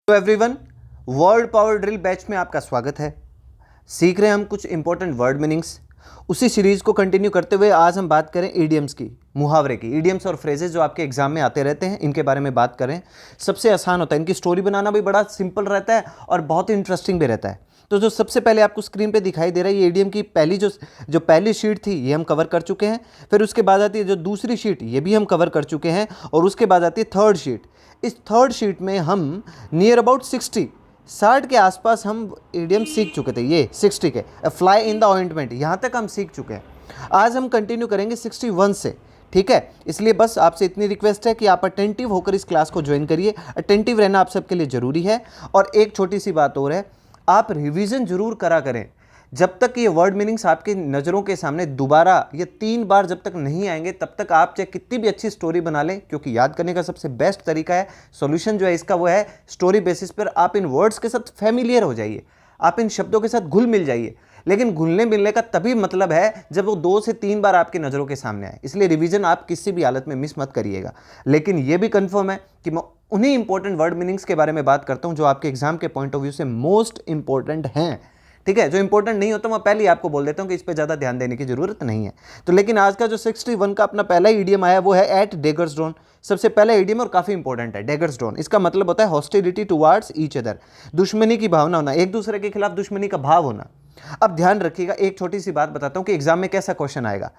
तो everyone, word power drill batch में आपका स्वागत है। सीख रहे हैं हम कुछ इंपॉर्टेंट वर्ड मीनिंग्स। उसी सीरीज को कंटिन्यू करते हुए आज हम बात करें ईडियम्स की, मुहावरे की। ईडियम्स और फ्रेजेस जो आपके एग्जाम में आते रहते हैं, इनके बारे में बात करें। सबसे आसान होता है, इनकी स्टोरी बनाना भी बड़ा सिंपल रहता है और बहुत इंटरेस्टिंग भी रहता है। तो जो सबसे पहले आपको स्क्रीन पे दिखाई दे रहा है, ये ईडियम की पहली शीट थी, ये हम कवर कर चुके हैं। फिर उसके बाद आती है जो दूसरी शीट, ये भी हम कवर कर चुके हैं। और उसके बाद आती है थर्ड शीट। इस थर्ड शीट में हम नियर अबाउट 60 के आसपास हम ईडियम सीख चुके थे। ये 60 के फ्लाई इन द ऑइंटमेंट, यहाँ तक हम सीख चुके हैं। आज हम कंटिन्यू करेंगे 61 से, ठीक है। इसलिए बस आपसे इतनी रिक्वेस्ट है कि आप अटेंटिव होकर इस क्लास को ज्वाइन करिए। अटेंटिव रहना आप सबके लिए ज़रूरी है। और एक छोटी सी बात और है, आप रिवीजन जरूर करा करें। जब तक ये वर्ड मीनिंग्स आपकी नज़रों के सामने दोबारा ये 3 बार जब तक नहीं आएंगे, तब तक आप चाहे कितनी भी अच्छी स्टोरी बना लें, क्योंकि याद करने का सबसे बेस्ट तरीका है, सॉल्यूशन जो है इसका वो है स्टोरी बेसिस पर आप इन वर्ड्स के साथ फैमिलियर हो जाइए, आप इन शब्दों के साथ घुल मिल जाइए। लेकिन घुलने मिलने का तभी मतलब है जब वो 2 से 3 बार आपकी नज़रों के सामने आए। इसलिए रिवीजन आप किसी भी हालत में मिस मत करिएगा। लेकिन ये भी कंफर्म है कि मैं उन्हीं इंपॉर्टेंट वर्ड मीनिंग्स के बारे में बात करता हूं जो आपके एग्जाम के पॉइंट ऑफ व्यू से मोस्ट इंपॉर्टेंट हैं, ठीक है। जो इंपॉर्टेंट नहीं होता मैं पहले ही आपको बोल देता हूं कि इस पे ज़्यादा ध्यान देने की जरूरत नहीं है। तो लेकिन आज का जो 61 का अपना पहला ईडियम आया वो है एट डेगर्स ड्रॉन। सबसे पहला ईडियम और काफ़ी इंपॉर्टेंट है, डेगर्स ड्रॉन। इसका मतलब होता है हॉस्टिलिटी टुवार्ड्स ईच अदर, दुश्मनी की भावना होना, एक दूसरे के खिलाफ दुश्मनी का भाव होना। अब ध्यान रखिएगा, एक छोटी सी बात बताता हूं कि एग्जाम में कैसा क्वेश्चन आएगा।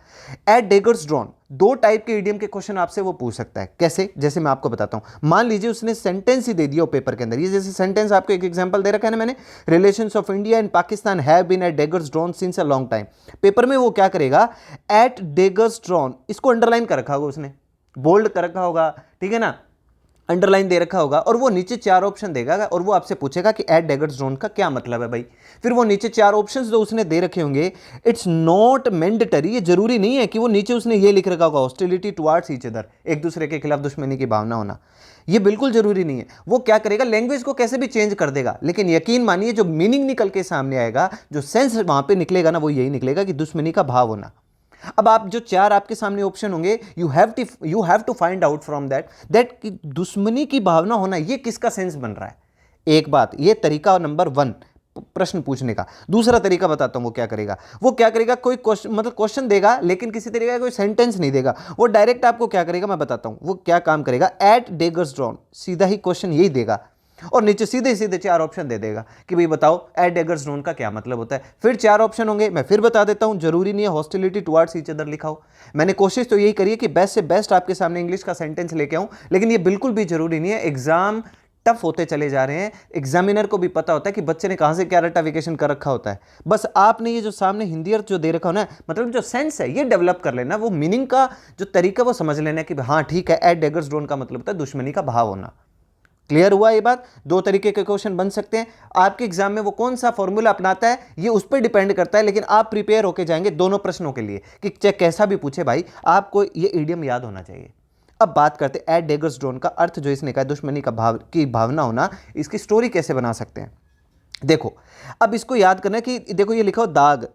एट डेगर्स ड्रॉन 2 टाइप के ईडियम के क्वेश्चन आपसे वो पूछ सकता है। कैसे? जैसे मैं आपको बताता हूं। मान लीजिए उसने सेंटेंस ही दे दिया पेपर के अंदर। ये जैसे सेंटेंस आपको एक एग्जांपल दे रखा है ना मैंने, relations of India and Pakistan have been at daggers drawn since a long time. Paper में वो क्या करेगा, एट डेगर्स ड्रॉन, इसको अंडरलाइन कर रखा होगा उसने, बोल्ड कर रखा होगा, ठीक है ना, अंडरलाइन दे रखा होगा। और वो नीचे 4 ऑप्शन देगा और वो आपसे पूछेगा कि एट डेगर्स ड्रॉन का क्या मतलब है भाई। फिर वो नीचे 4 ऑप्शंस जो उसने दे रखे होंगे, इट्स नॉट मैंडेटरी, ये जरूरी नहीं है कि वो नीचे उसने ये लिख रखा होगा हॉस्टिलिटी टुवार्ड्स ईच अदर, एक दूसरे के खिलाफ दुश्मनी की भावना होना। ये बिल्कुल जरूरी नहीं है। वो क्या करेगा, लैंग्वेज को कैसे भी चेंज कर देगा, लेकिन यकीन मानिए जो मीनिंग निकल के सामने आएगा, जो सेंस वहां पे निकलेगा ना, वो यही निकलेगा कि दुश्मनी का भाव होना। अब आप जो 4 आपके सामने ऑप्शन होंगे, you have to find out from that कि दुश्मनी की भावना होना ये किसका सेंस बन रहा है। एक बात, ये तरीका नंबर 1 प्रश्न पूछने का। दूसरा तरीका बताता हूं वो क्या करेगा, कोई क्वेश्चन देगा लेकिन किसी तरीके का कोई सेंटेंस नहीं देगा। वो डायरेक्ट आपको क्या करेगा मैं बताता हूं वो क्या काम करेगा। एट डेगर्स ड्रॉन, सीधा ही क्वेश्चन यही देगा और नीचे सीधे सीधे 4 ऑप्शन दे देगा कि भाई बताओ एट डेगर्स ड्रॉन का क्या मतलब होता है। फिर 4 ऑप्शन होंगे, मैं फिर बता देता हूं, जरूरी नहीं है हॉस्टिलिटी टुवार्ड्स ईच अदर लिखा हो। मैंने कोशिश तो यही करी है कि बेस्ट से बेस्ट आपके सामने इंग्लिश का सेंटेंस लेके आऊं, लेकिन ये बिल्कुल भी जरूरी नहीं है। एग्जाम टफ होते चले जा रहे हैं, एग्जामिनर को भी पता होता है कि बच्चे ने कहां से क्या रटाफिकेशन कर रखा होता है। बस आपने ये जो सामने हिंदी अर्थ जो दे रखा हो ना, मतलब जो सेंस है ये डेवलप कर लेना, वो मीनिंग का जो तरीका वो समझ लेना कि हाँ ठीक है, एट डेगर्स ड्रॉन का मतलब होता है दुश्मनी का भाव होना। क्लियर हुआ ये बात? 2 तरीके के क्वेश्चन बन सकते हैं। आपके एग्जाम में वो कौन सा फॉर्मूला अपनाता है ये उस पर डिपेंड करता है, लेकिन आप प्रिपेयर होकर जाएंगे दोनों प्रश्नों के लिए कि चाहे कैसा भी पूछे भाई, आपको ये ईडियम याद होना चाहिए। अब बात करते हैं एट डेगर्स ड्रॉन का अर्थ जो इसने कहा दुश्मनी का भावना होना, इसकी स्टोरी कैसे बना सकते हैं। देखो, अब इसको याद करना कि देखो ये लिखा हो दाग,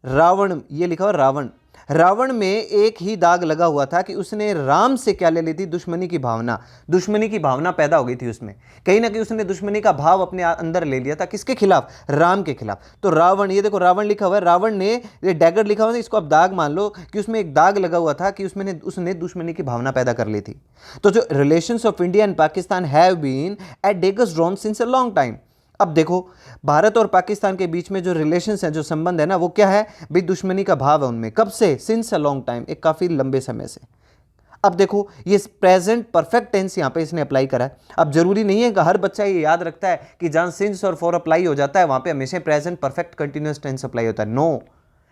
रावण, ये लिखा हो रावण। रावण में एक ही दाग लगा हुआ था कि उसने राम से क्या ले ली थी, दुश्मनी की भावना। दुश्मनी की भावना पैदा हो गई थी उसमें, कहीं ना कहीं उसने दुश्मनी का भाव अपने अंदर ले लिया था। किसके खिलाफ? राम के खिलाफ। तो रावण, ये देखो रावण लिखा हुआ है, रावण ने ये डैगर लिखा हुआ है, इसको आप दाग मान लो कि उसमें एक दाग लगा हुआ था कि उसने दुश्मनी की भावना पैदा कर ली थी। तो जो relations of India and Pakistan have been at daggers drawn since a long time. अब देखो, भारत और पाकिस्तान के बीच में जो रिलेशंस हैं, जो संबंध है ना, वो क्या है भाई, दुश्मनी का भाव है उनमें। कब से? सिंस अ लॉन्ग टाइम, एक काफी लंबे समय से। अब देखो ये प्रेजेंट परफेक्ट टेंस यहां पे इसने अप्लाई करा है। अब जरूरी नहीं है कि हर बच्चा ये याद रखता है कि जहां सिंस और फॉर अप्लाई हो जाता है वहां पे हमेशा present perfect continuous tense apply होता है। नो,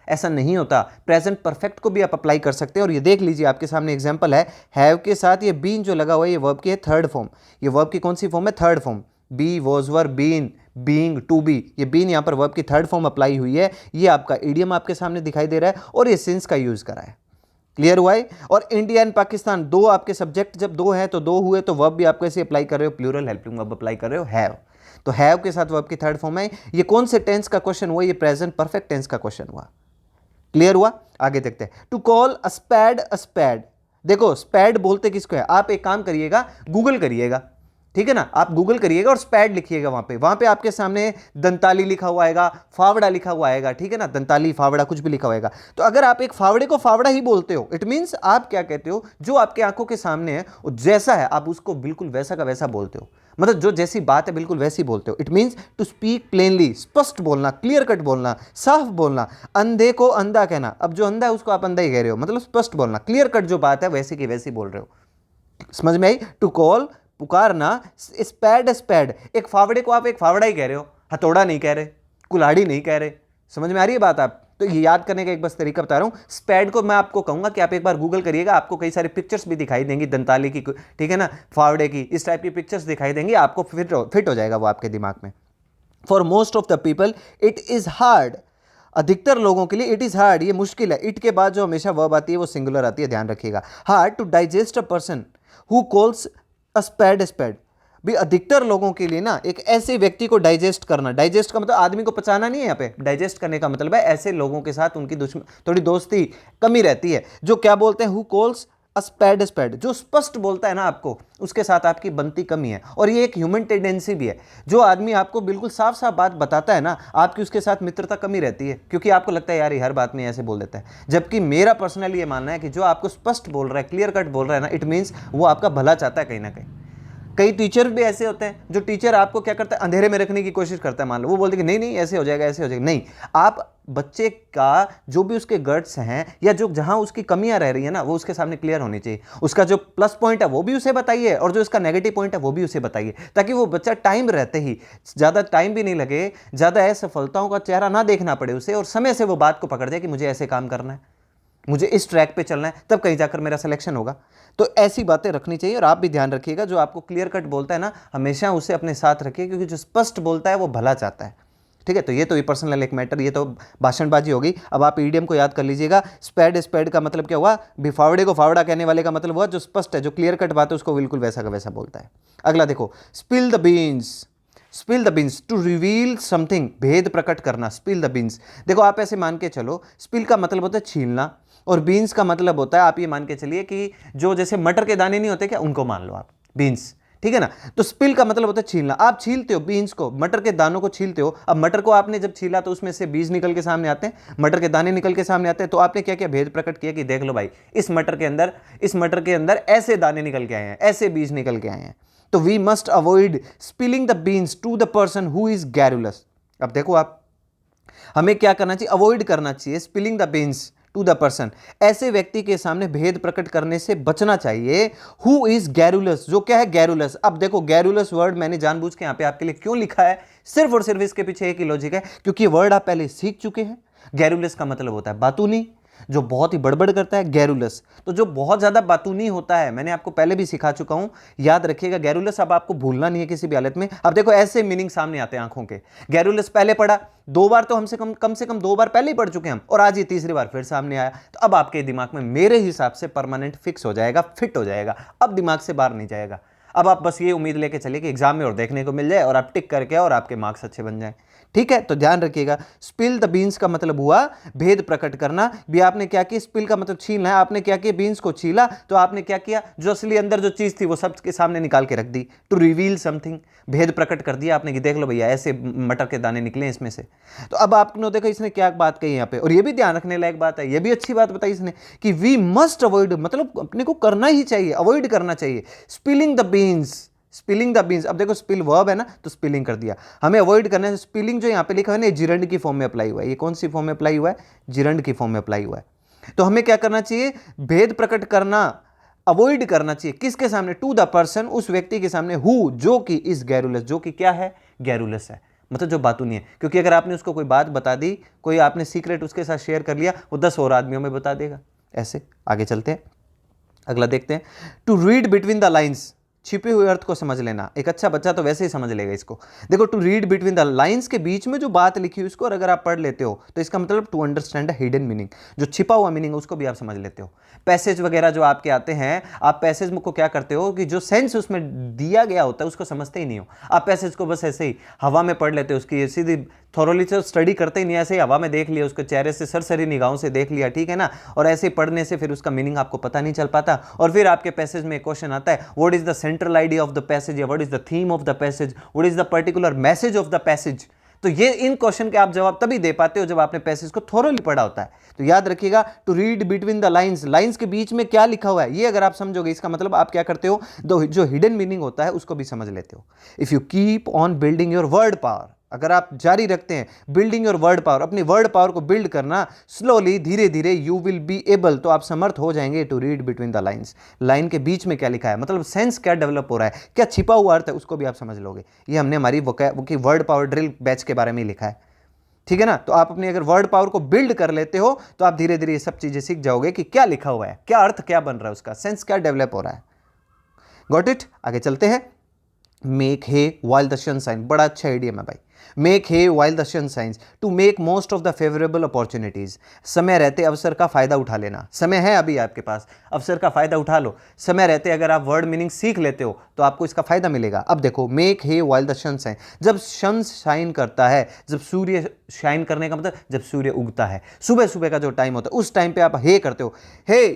ऐसा नहीं होता। प्रेजेंट परफेक्ट को भी आप अप्लाई कर सकते हैं। और ये देख लीजिए आपके सामने एग्जांपल है, हैव के साथ ये बीन जो लगा हुआ है, ये वर्ब की है थर्ड फॉर्म। ये वर्ब की कौन सी फॉर्म है? Third form. Be, was, were, been, being, to be, ये बीन यहाँ पर वर्ब की थर्ड फॉर्म अप्लाई हुई है। ये आपका इडियम आपके सामने दिखाई दे रहा है और ये सिंस का यूज करा है। क्लियर हुआ है? और इंडिया एंड पाकिस्तान 2 आपके सब्जेक्ट जब 2 है तो 2 हुए, तो वर्ब भी आप कैसे अप्लाई कर रहे हो? प्लूरल हेल्पिंग वर्ब अप्लाई कर रहे हो, हैव। तो हैव के साथ वर्ब की थर्ड फॉर्म है। ये कौन से टेंस का क्वेश्चन हुआ? ये प्रेजेंट परफेक्ट टेंस का क्वेश्चन हुआ। क्लियर हुआ? आगे देखते हैं। टू कॉल अ स्पैड अ स्पैड। देखो स्पैड बोलते किसको है? आप एक काम करिएगा, गूगल करिएगा, ठीक है ना, आप गूगल करिएगा और स्पैड लिखिएगा, वहां पे आपके सामने दंताली लिखा हुआ आएगा, फावड़ा लिखा हुआ आएगा, ठीक है ना, दंताली फावड़ा कुछ भी लिखा होगा। तो अगर आप एक फावड़े को फावड़ा ही बोलते हो, इट मींस आप क्या कहते हो, जो आपके आंखों के सामने है वो जैसा है आप उसको बिल्कुल वैसा का वैसा बोलते हो, मतलब जो जैसी बात है बिल्कुल वैसी बोलते हो। It means to speak plainly, स्पष्ट बोलना, क्लियर कट बोलना, साफ बोलना। अंधे को अंधा कहना, अब जो अंधा है उसको आप अंधा ही कह रहे हो, मतलब स्पष्ट बोलना, क्लियर कट जो बात है वैसी की वैसी बोल रहे हो। समझ में आई? टू कॉल, पुकारना, स्पैड स्पैड, एक फावड़े को आप एक फावड़ा ही कह रहे हो, हथौड़ा नहीं कह रहे, कुल्हाड़ी नहीं कह रहे। समझ में आ रही है बात? आप तो ये याद करने का एक बस तरीका बता रहा हूं। स्पैड को मैं आपको कहूंगा कि आप एक बार गूगल करिएगा, आपको कई सारे पिक्चर्स भी दिखाई देंगी, दंताली की, ठीक है ना, फावड़े की, इस टाइप की पिक्चर्स दिखाई देंगी, आपको फिट हो जाएगा वो आपके दिमाग में। For most of the people it is hard, अधिकतर लोगों के लिए इट इज हार्ड, ये मुश्किल है। इट के बाद जो हमेशा वर्ब आती है वो सिंगुलर आती है, ध्यान रखिएगा। Hard to digest a person who calls a spade spade, भी अधिकतर लोगों के लिए ना एक ऐसे व्यक्ति को डाइजेस्ट करना, डाइजेस्ट का मतलब आदमी को पचाना नहीं है, यहाँ पे डाइजेस्ट करने का मतलब है ऐसे लोगों के साथ उनकी थोड़ी दोस्ती कमी रहती है, जो क्या बोलते हैं, हु कॉल्स अ स्पैड स्पैड, जो स्पष्ट बोलता है ना आपको, उसके साथ आपकी बनती कमी है। और ये एक ह्यूमन टेंडेंसी भी है, जो आदमी आपको बिल्कुल साफ साफ बात बताता है ना, आपकी उसके साथ मित्रता कमी रहती है, क्योंकि आपको लगता है यार ये हर बात में ऐसे बोल देता है। जबकि मेरा पर्सनली ये मानना है कि जो आपको स्पष्ट बोल रहा है, क्लियर कट बोल रहा है ना, इट मीन्स वो आपका भला चाहता है कहीं ना कहीं। कई टीचर भी ऐसे होते हैं, जो टीचर आपको क्या करता है, अंधेरे में रखने की कोशिश करता है। मान लो वो बोलते हैं कि नहीं नहीं ऐसे हो जाएगा, ऐसे हो जाएगा, नहीं, आप बच्चे का जो भी उसके गट्स हैं या जो जहां उसकी कमियां रह रही है ना, वो उसके सामने क्लियर होनी चाहिए। उसका जो प्लस पॉइंट है वो भी उसे बताइए, और जो उसका नेगेटिव पॉइंट है वो भी उसे बताइए, ताकि वो बच्चा टाइम रहते ही, ज़्यादा टाइम भी नहीं लगे, ज़्यादा असफलताओं का चेहरा ना देखना पड़े उसे, और समय से वो बात को पकड़ जाए कि मुझे ऐसे काम करना है, मुझे इस ट्रैक पे चलना है, तब कहीं जाकर मेरा सिलेक्शन होगा। तो ऐसी बातें रखनी चाहिए। और आप भी ध्यान रखिएगा, जो आपको क्लियर कट बोलता है ना, हमेशा उसे अपने साथ रखिए, क्योंकि जो स्पष्ट बोलता है वो भला चाहता है। ठीक है, तो ये पर्सनल एक मैटर, ये तो भाषणबाजी हो गई। अब आप ईडियम को याद कर लीजिएगा। स्पैड स्पैड का मतलब क्या हुआ, फावड़े को फावड़ा कहने वाले का मतलब हुआ जो स्पष्ट है, जो क्लियर कट बात है उसको बिल्कुल वैसा का वैसा बोलता है। अगला देखो, spill the beans, spill the beans to reveal something, भेद प्रकट करना, स्पिल द बीन्स। देखो आप ऐसे मान के चलो, स्पिल का मतलब होता है छीलना, और बीन्स का मतलब होता है, आप ये मान के चलिए कि जो जैसे मटर के दाने नहीं होते क्या, उनको मान लो आप बीन्स, ठीक है ना। तो स्पिल का मतलब होता है छीलना, आप छीलते हो बीन्स को, मटर के दानों को छीलते हो। अब मटर को आपने जब छीला तो उसमें से बीज निकल के सामने आते हैं, मटर के दाने निकल के सामने आते हैं। तो आपने क्या किया, भेद प्रकट किया कि देख लो भाई, इस मटर के अंदर ऐसे दाने निकल के आए हैं, ऐसे बीज निकल के आए हैं। तो we must avoid spilling the beans to the person who is garrulous. अब देखो आप, हमें क्या करना चाहिए, अवॉइड करना चाहिए spilling the beans to the person, ऐसे व्यक्ति के सामने भेद प्रकट करने से बचना चाहिए। हु इज गैरुलस, जो क्या है गैरुलस। अब देखो गैरुलस वर्ड मैंने जानबूझ के यहां पे आपके लिए क्यों लिखा है, सिर्फ और सिर्फ इसके पीछे एक ही लॉजिक है, क्योंकि ये वर्ड आप पहले सीख चुके हैं। गैरुलस का मतलब होता है बातूनी, जो बहुत ही बड़बड़ करता है, गैरुलस। तो जो बहुत ज्यादा बातूनी होता है, मैंने आपको पहले भी सिखा चुका हूं, याद रखिएगा गैरुलस, अब आपको भूलना नहीं है किसी भी हालत में। अब देखो ऐसे मीनिंग सामने आते हैं आंखों के। गैरुलस पहले पढ़ा, 2 बार तो हमसे कम से कम 2 बार पहले ही पढ़ चुके हैं हम, और आज ये तीसरी बार फिर सामने आया। तो अब आपके दिमाग में मेरे हिसाब से परमानेंट फिक्स हो जाएगा, फिट हो जाएगा, अब दिमाग से बाहर नहीं जाएगा। अब आप बस ये उम्मीद लेके चलिए कि एग्जाम में और देखने को मिल जाए, और आप टिक करके और आपके मार्क्स अच्छे बन जाए। ठीक है, तो ध्यान रखिएगा, स्पिल द बीन्स का मतलब हुआ भेद प्रकट करना। भी आपने क्या किया, स्पिल का मतलब छीलना है, आपने क्या किया, बीन्स को छीला, तो आपने क्या किया, जो असली अंदर जो चीज थी वो सबके सामने निकाल के रख दी। टू रिवील समथिंग, भेद प्रकट कर दिया आपने कि देख लो भैया ऐसे मटर के दाने निकले इसमें से। तो अब आपने देखो इसने क्या बात कही यहाँ पे, और ये भी ध्यान रखने लायक बात है, ये भी अच्छी बात बताई इसने कि वी मस्ट अवॉइड, मतलब अपने को करना ही चाहिए, अवॉइड करना चाहिए spilling the beans, spilling the beans. अब देखो स्पिल वर्ब है ना, तो स्पिलिंग कर दिया, हमें अवॉइड करना है। स्पिलिंग जो यहां पे लिखा है ना, जिरंड की फॉर्म में अप्लाई हुआ है। ये कौन सी फॉर्म में अप्लाई हुआ है, जिरंड की फॉर्म में अप्लाई हुआ है। तो हमें क्या करना चाहिए, भेद प्रकट करना अवॉइड करना चाहिए, किसके सामने, टू द पर्सन, उस व्यक्ति के सामने, हु, जो कि इज गैरुलस, जो कि क्या है, गैरुलस है, मतलब जो बातूनी है। क्योंकि अगर आपने उसको कोई बात बता दी, कोई आपने सीक्रेट उसके साथ शेयर कर लिया, वो 10 और आदमियों में बता देगा। ऐसे आगे चलते हैं, अगला देखते हैं। To read between the lines, छिपे हुए अर्थ को समझ लेना। एक अच्छा बच्चा तो वैसे ही समझ लेगा इसको। देखो to read between the lines के बीच में जो बात लिखी हुई उसको और अगर आप पढ़ लेते हो तो इसका मतलब to understand the hidden meaning, जो छिपा हुआ मीनिंग है उसको भी आप समझ लेते हो। पैसेज वगैरह जो आपके आते हैं, आप पैसेज को क्या करते हो कि जो सेंस उसमें दिया गया होता है उसको समझते ही नहीं हो। आप पैसेज को बस ऐसे ही हवा में पढ़ लेते हो, उसकी सीधी थोरोली से स्टडी करते ही नहीं, ऐसे ही हवा में देख लिया, उसके चेहरे से सरसरी निगाहों से देख लिया, ठीक है ना। और ऐसे ही पढ़ने से फिर उसका मीनिंग आपको पता नहीं चल पाता। और फिर आपके पैसेज में एक क्वेश्चन आता है, what is the centre central idea of the passage, या what is the theme of the passage, what is the particular message of the passage. तो ये इन क्वेश्चन के आप जवाब तभी दे पाते हो जब आपने पैसेज को थोरोली पढ़ा होता है। तो याद रखिएगा, to read between the lines, lines के बीच में क्या लिखा हुआ है ये अगर आप समझोगे, इसका मतलब आप क्या करते हो, जो हिडन मीनिंग होता है उसको भी समझ लेते हो। If you keep on building your word power, अगर आप जारी रखते हैं बिल्डिंग योर वर्ड पावर, अपनी वर्ड पावर को बिल्ड करना स्लोली, धीरे धीरे, यू विल बी एबल, तो आप समर्थ हो जाएंगे to read between the lines, line के बीच में क्या लिखा है, मतलब सेंस क्या डेवलप हो रहा है, क्या छिपा हुआ अर्थ है, उसको भी आप समझ लोगे। ये हमने हमारी वर्ड पावर ड्रिल बैच के बारे में लिखा है, ठीक है ना। तो आप अपनी अगर वर्ड पावर को बिल्ड कर लेते हो तो आप धीरे धीरे ये सब चीजें सीख जाओगे कि क्या लिखा हुआ है, क्या अर्थ क्या बन रहा है, उसका सेंस क्या डेवलप हो रहा है। Got it. आगे चलते हैं। Make hay while the sun shine, बड़ा अच्छा आइडिया है भाई। Make hay while the sun shines, to make most of the favourable opportunities, समय रहते अवसर का फायदा उठा लेना। समय है अभी आपके पास, अवसर का फायदा उठा लो। समय रहते अगर आप वर्ड मीनिंग सीख लेते हो तो आपको इसका फायदा मिलेगा। अब देखो, make hay while the sun shine, जब सन शाइन करता है, जब सूर्य शाइन करने का मतलब जब सूर्य उगता है, सुबह सुबह का जो टाइम होता है, उस टाइम पे आप हे करते हो, हे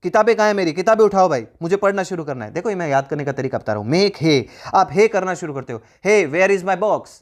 किताबें कहाँ है मेरी, किताबें उठाओ भाई, मुझे पढ़ना शुरू करना है। देखो ये मैं याद करने का तरीका बता रहा हूँ। मेक हे, आप हे करना शुरू करते हो, hey where is my box,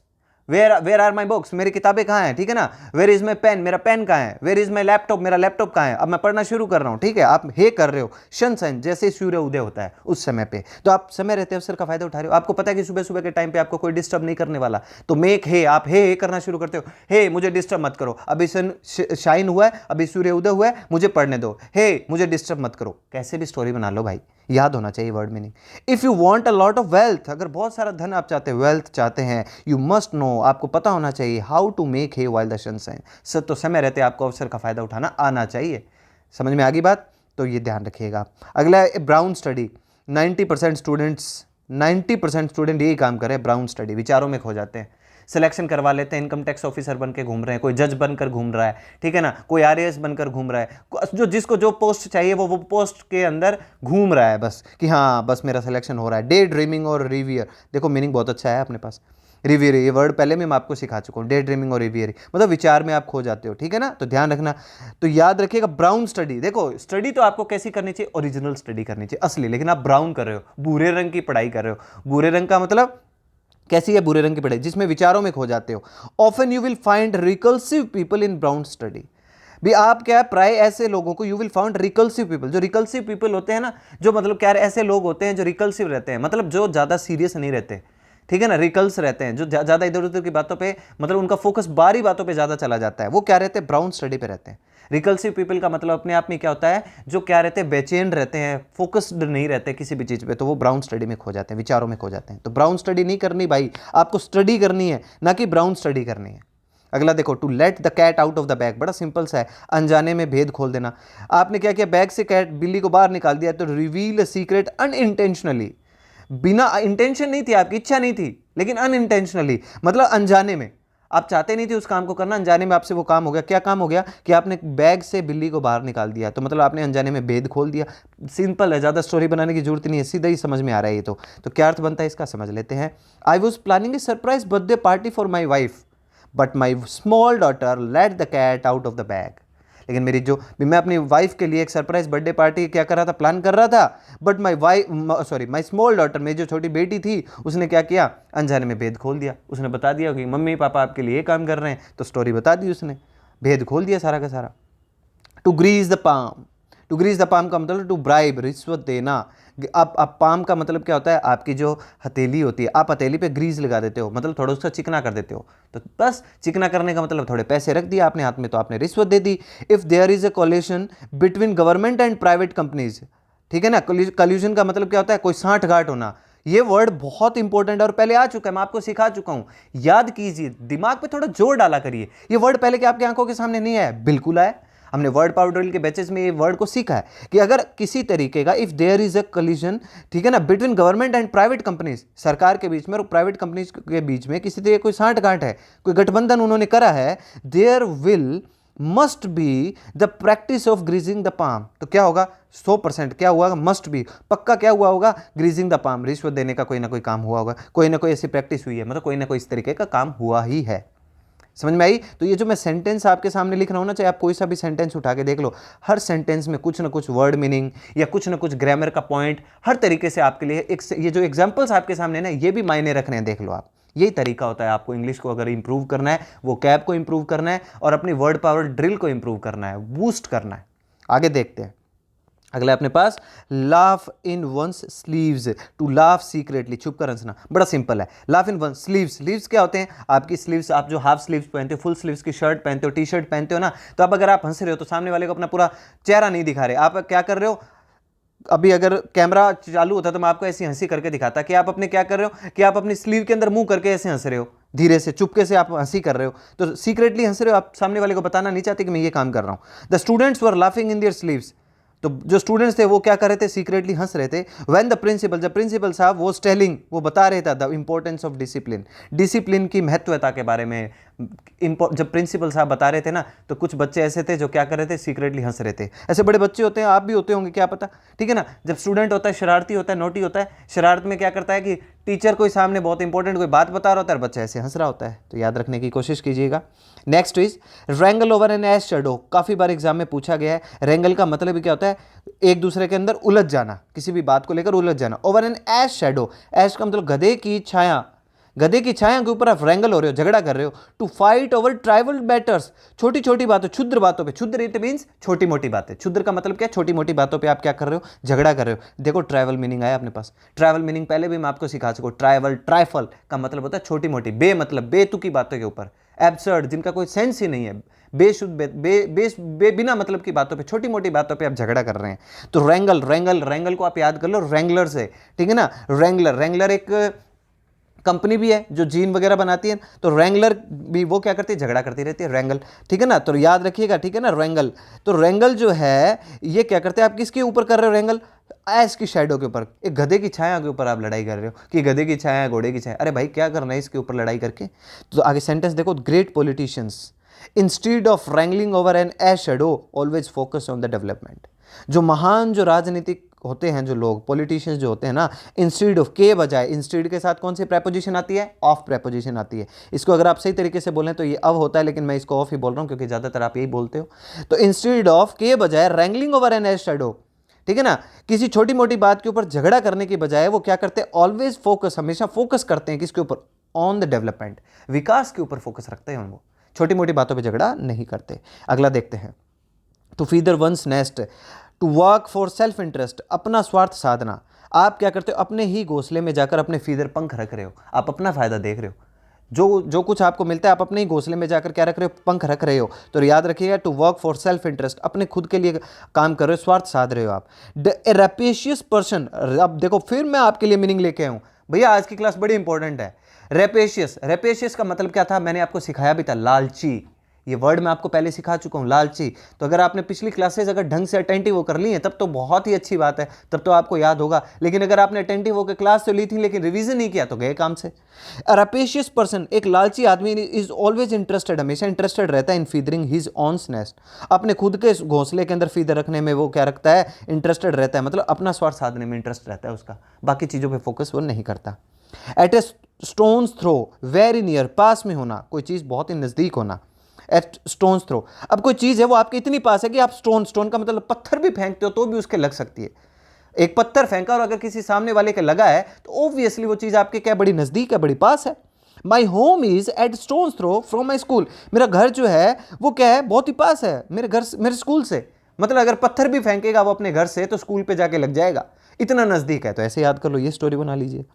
where are my books, मेरी किताबें कहाँ हैं, ठीक है ना। वेयर इज माई पेन, मेरा पेन कहाँ है। वेयर इज माई लैपटॉप, मेरा लैपटॉप कहाँ है। अब मैं पढ़ना शुरू कर रहा हूँ, ठीक है। आप हे कर रहे हो, सन शाइन, जैसे सूर्य उदय होता है उस समय पे, तो आप समय रहते अवसर का फायदा उठा रहे हो। आपको पता है कि सुबह सुबह के टाइम पे आपको कोई डिस्टर्ब नहीं करने वाला, तो मेक हे, आप हे करना शुरू करते हो, हे मुझे डिस्टर्ब मत करो, अभी सन शाइन हुआ है, अभी सूर्य उदय हुआ है, मुझे पढ़ने दो, हे मुझे डिस्टर्ब मत करो। कैसे भी स्टोरी बना लो भाई, याद होना चाहिए word meaning. If you want a lot of wealth, अगर बहुत सारा धन आप चाहते हैं, वेल्थ चाहते हैं, यू मस्ट नो, आपको पता होना चाहिए how to make hay while the sun shine, सच तो समय रहते आपको अवसर का फायदा उठाना आना चाहिए। समझ में आ गई बात, तो ये ध्यान रखिएगा। अगला है ब्राउन स्टडी। 90% स्टूडेंट यही काम कर रहे हैं, ब्राउन स्टडी, विचारों में खो जाते हैं। सिलेक्शन करवा लेते हैं, इनकम टैक्स ऑफिसर बन के घूम रहे हैं, कोई जज बनकर घूम रहा है, ठीक है ना, कोई आरएएस बनकर घूम रहा है, जो जिसको जो पोस्ट चाहिए वो पोस्ट के अंदर घूम रहा है बस, कि हाँ बस मेरा सिलेक्शन हो रहा है। डे ड्रीमिंग और रिवियर, देखो मीनिंग बहुत अच्छा है अपने पास। रिवियर, ये वर्ड पहले मैं आपको सिखा चुका हूँ। डे ड्रीमिंग और रिवियर मतलब विचार में आप खो जाते हो, ठीक है ना, तो ध्यान रखना। तो याद रखिएगा ब्राउन स्टडी, देखो स्टडी तो आपको कैसी करनी चाहिए, ओरिजिनल स्टडी करनी चाहिए, असली, लेकिन आप ब्राउन कर रहे हो, भूरे रंग की पढ़ाई कर रहे हो। भूरे रंग का मतलब कैसी है, बुरे रंग की पढ़ाई जिसमें विचारों में खो जाते हो। Often you will find reclusive people in brown study, भी आप क्या है, प्राय ऐसे लोगों को you will found reclusive people, जो रिकल्सिव पीपल होते हैं ना, जो मतलब क्या ऐसे लोग होते हैं जो रिकल्सिव रहते हैं, मतलब जो ज़्यादा सीरियस नहीं रहते, ठीक है ना, रिकल्स रहते हैं, जो ज़्यादा इधर उधर की बातों पे, मतलब उनका फोकस बाहरी बातों पे ज़्यादा चला जाता है, वो क्या रहते हैं, ब्राउन स्टडी पे रहते हैं। रिकल्सिव पीपल का मतलब अपने आप में क्या होता है, जो क्या रहते हैं, बेचैन रहते हैं, फोकस्ड नहीं रहते किसी भी चीज़ पे, तो वो ब्राउन स्टडी में खो जाते हैं, विचारों में खो जाते हैं। तो ब्राउन स्टडी नहीं करनी भाई, आपको स्टडी करनी है, ना कि ब्राउन स्टडी करनी है। अगला देखो, to let the cat out of the bag, बड़ा सिंपल सा है, अनजाने में भेद खोल देना। आपने क्या किया, बैग से कैट, बिल्ली को बाहर निकाल दिया, तो रिवील सीक्रेट अनइंटेंशनली, बिना इंटेंशन नहीं थी, आपकी इच्छा नहीं थी, लेकिन अनइंटेंशनली, मतलब अनजाने में, आप चाहते नहीं थे उस काम को करना, अनजाने में आपसे वो काम हो गया। क्या काम हो गया कि आपने बैग से बिल्ली को बाहर निकाल दिया, तो मतलब आपने अनजाने में भेद खोल दिया। सिंपल है, ज़्यादा स्टोरी बनाने की जरूरत नहीं है, सीधा ही समझ में आ रहा है ये। तो क्या अर्थ बनता है इसका, समझ लेते हैं। I was planning a surprise birthday party for my wife, but my small daughter let the cat out of the bag, लेकिन मेरी जो, मैं अपनी वाइफ के लिए एक सरप्राइज बर्थडे पार्टी क्या कर रहा था, प्लान कर रहा था, बट माई स्मॉल डॉटर, मेरी जो छोटी बेटी थी, उसने क्या किया, अनजाने में भेद खोल दिया। उसने बता दिया कि मम्मी पापा आपके लिए काम कर रहे हैं, तो स्टोरी बता दी उसने, भेद खोल दिया सारा का सारा। To grease the palm, to grease the palm का मतलब टू ब्राइब, रिश्वत देना। अब पाम का मतलब क्या होता है, आपकी जो हथेली होती है, आप हथेली पे ग्रीज लगा देते हो, मतलब थोड़ा उसका चिकना कर देते हो, तो बस चिकना करने का मतलब थोड़े पैसे रख दिए आपने हाथ में, तो आपने रिश्वत दे दी। If there is a collision between government and private companies, ठीक है ना, कल्यूजन का मतलब क्या होता है, कोई सांठगांठ होना। ये वर्ड बहुत इंपॉर्टेंट है और पहले आ चुका है, मैं आपको सिखा चुका हूं, याद कीजिए, दिमाग पे थोड़ा जोर डाला करिए। ये वर्ड पहले के आपकी आंखों के सामने नहीं आया, बिल्कुल आया, हमने वर्ड पावर ड्रिल के बैचेस में ये वर्ड को सीखा है कि अगर किसी तरीके का, if there is a collision, ठीक है ना, between government and private companies, सरकार के बीच में और प्राइवेट कंपनीज के बीच में किसी तरीके कोई सांठगांठ है, कोई गठबंधन उन्होंने करा है, there will must be the practice of greasing the palm, तो क्या होगा, 100% क्या हुआ, मस्ट बी, पक्का क्या हुआ होगा, ग्रीजिंग द पाम, रिश्वत देने का कोई ना कोई काम हुआ होगा, कोई ना कोई ऐसी प्रैक्टिस हुई है, मतलब कोई ना कोई इस तरीके का काम हुआ ही है। समझ में आई? तो ये जो मैं सेंटेंस आपके सामने लिख रहा हूँ ना, चाहे आप कोई सा भी सेंटेंस उठा के देख लो, हर सेंटेंस में कुछ ना कुछ वर्ड मीनिंग या कुछ ना कुछ ग्रामर का पॉइंट हर तरीके से आपके लिए एक, ये जो एग्जांपल्स आपके सामने ना, ये भी मायने रख रहे हैं, देख लो आप। यही तरीका होता है आपको इंग्लिश को अगर इंप्रूव करना है, वो कैब को इंप्रूव करना है और अपनी वर्ड पावर ड्रिल को इंप्रूव करना है, बूस्ट करना है। आगे देखते हैं, अगला अपने पास laugh in one's sleeves, to laugh secretly, छुप कर हंसना। बड़ा सिंपल है, laugh in one's sleeves. Sleeves क्या होते हैं? आपकी स्लीव्स, आप जो हाफ स्लीव्स पहनते हो, फुल स्लीव्स की शर्ट पहनते हो, टी शर्ट पहनते हो ना, तो अब अगर आप हंस रहे हो तो सामने वाले को अपना पूरा चेहरा नहीं दिखा रहे, आप क्या कर रहे हो? अभी अगर कैमरा चालू होता तो मैं आपको ऐसी हंसी करके दिखाता कि आप अपने क्या कर रहे हो, कि आप अपनी स्लीव के अंदर मुंह करके ऐसे हंस रहे हो, धीरे से चुपके से आप हंसी कर रहे हो, तो सीक्रेटली हंस रहे हो, आप सामने वाले को बताना नहीं चाहते कि मैं ये काम कर रहा हूं। The students were laughing in their sleeves, तो जो स्टूडेंट्स थे वो क्या कर रहे थे? सीक्रेटली हंस रहे थे। व्हेन द प्रिंसिपल, जब प्रिंसिपल साहब वो टेलिंग, वो बता रहे थे the importance of discipline, discipline की महत्वता के बारे में, जब प्रिंसिपल साहब बता रहे थे ना, तो कुछ बच्चे ऐसे थे जो क्या कर रहे थे? सीक्रेटली हंस रहे थे। ऐसे बड़े बच्चे होते हैं, आप भी होते होंगे, क्या पता, ठीक है ना। जब स्टूडेंट होता है शरारती होता है, नोटी होता है, शरारत में क्या करता है कि टीचर कोई सामने बहुत इंपॉर्टेंट कोई बात बता रहा होता है और बच्चा ऐसे हंस रहा होता है, तो याद रखने की कोशिश कीजिएगा। Next is wrangle over an ass shadow, काफी बार एग्जाम में पूछा गया है। रैंगल का मतलब क्या होता है? एक दूसरे के अंदर उलझ जाना, किसी भी बात को लेकर उलझ जाना। ओवर एन एश शेडो, एश का मतलब गधे की छाया, गधे की छाया के ऊपर आप रैंगल हो रहे हो, झगड़ा कर रहे हो। To fight over trivial matters, छोटी छोटी बातों, क्षुद्र बातों पे, क्षुद्र इट मींस छोटी मोटी बातें, क्षुद्र का मतलब क्या? छोटी मोटी बातों पे आप क्या कर रहे हो? झगड़ा कर रहे हो। देखो ट्राइवल मीनिंग आया अपने पास, ट्राइवल मीनिंग पहले भी मैं आपको सिखा सकूँ। ट्राइवल, ट्राइफल का मतलब होता है छोटी मोटी, बे मतलब बेतुकी बातों के ऊपर, एब्सर्ड जिनका कोई सेंस ही नहीं है, बेशुद्ध बिना मतलब की बातों पे, छोटी मोटी बातों पे आप झगड़ा कर रहे हैं। तो रैंगल, रैंगल, रैंगल को आप याद कर लो रैंगलर से, ठीक है ना। रैंगलर, रैंगलर एक कंपनी भी है जो जीन वगैरह बनाती है, तो रैंगलर भी वो क्या करती है? झगड़ा करती रहती है, रैंगल, ठीक है ना। तो याद रखिएगा, ठीक है ना, रैंगल। तो रैंगल जो है ये क्या करते हैं? आप किसके ऊपर कर रहे हो रैंगल? ऐश की शैडो के ऊपर, एक गधे की छाया के ऊपर आप लड़ाई कर रहे हो कि गधे की छाया, घोड़े की छाया। अरे भाई क्या करना है इसके ऊपर लड़ाई करके? तो आगे सेंटेंस देखो, great politicians instead of wrangling over an ass shadow always focus on the development. जो महान, जो राजनीतिक होते हैं, जो लोग पॉलिटिशियंस जो होते हैं ना, इंस्टीड ऑफ के बजाय, इंस्टीड के साथ कौन सी प्रेपोजिशन आती है? ऑफ प्रेपोजिशन आती है। इसको अगर आप सही तरीके से बोलें तो ये अब होता है, लेकिन मैं इसको ऑफ ही बोल रहा हूं क्योंकि ज्यादातर आप यही बोलते हो। तो इंस्टीड ऑफ के बजाय wrangling over an ass shadow, ठीक है ना, किसी छोटी मोटी बात के ऊपर झगड़ा करने की बजाय वो क्या करते हैं? ऑलवेज फोकस, हमेशा फोकस करते हैं किसके ऊपर? ऑन द डेवलपमेंट, विकास के ऊपर फोकस रखते हैं वो, छोटी मोटी बातों पे झगड़ा नहीं करते। अगला देखते हैं, to feather one's nest, to work for self interest, अपना स्वार्थ साधना। आप क्या करते हो? अपने ही घोंसले में जाकर अपने फीदर, पंख रख रहे हो, आप अपना फायदा देख रहे हो, जो कुछ आपको मिलता है आप अपने ही घोंसले में जाकर क्या रख रहे हो? पंख रख रहे हो। तो याद रखिएगा, to work for self interest, अपने खुद के लिए काम कर रहे हो, स्वार्थ साध रहे हो आप। द रेपिशियस पर्सन, अब देखो फिर मैं आपके लिए मीनिंग लेके आया हूं भैया, आज की क्लास बड़ी इंपॉर्टेंट है। रेपेशियस, रेपेशियस का मतलब क्या था? मैंने आपको सिखाया भी था, लालची। ये वर्ड मैं आपको पहले सिखा चुका हूं, लालची। तो अगर आपने पिछली क्लासेस अगर ढंग से अटेंटिव हो कर ली है तब तो बहुत ही अच्छी बात है, तब तो आपको याद होगा। लेकिन अगर आपने अटेंटिव होकर क्लास तो ली थी लेकिन रिवीजन नहीं किया तो गए काम से। रेपेशियस पर्सन, एक लालची आदमी, इज ऑलवेज इंटरेस्टेड, हमेशा इंटरेस्टेड रहता है इन फीदरिंग हिज ऑन नेस्ट, अपने खुद के घोंसले के अंदर फीदर रखने में वो क्या रखता है? इंटरेस्टेड रहता है, मतलब अपना स्वार्थ साधने में इंटरेस्ट रहता है उसका, बाकी चीजों पर फोकस वो नहीं करता। एट ए स्टोन्स थ्रो, वेरी नियर, पास में होना, कोई चीज बहुत ही नजदीक होना। एट स्टोन्स थ्रो, अब कोई चीज है वो आपके इतनी पास है कि आप स्टोन, स्टोन का मतलब पत्थर भी फेंकते हो तो भी उसके लग सकती है। एक पत्थर फेंका और अगर किसी सामने वाले के लगा है तो ऑब्वियसली वो चीज आपके क्या बड़ी नजदीक है, बड़ी पास है। My home is at stone's throw from my school, मेरा घर जो है वो क्या है? बहुत ही पास है मेरे घर, मेरे स्कूल से। मतलब अगर पत्थर भी फेंकेगा वो अपने घर से तो स्कूल पे जाके लग जाएगा, इतना नजदीक है। तो ऐसे याद कर लो, ये स्टोरी बना लीजिए।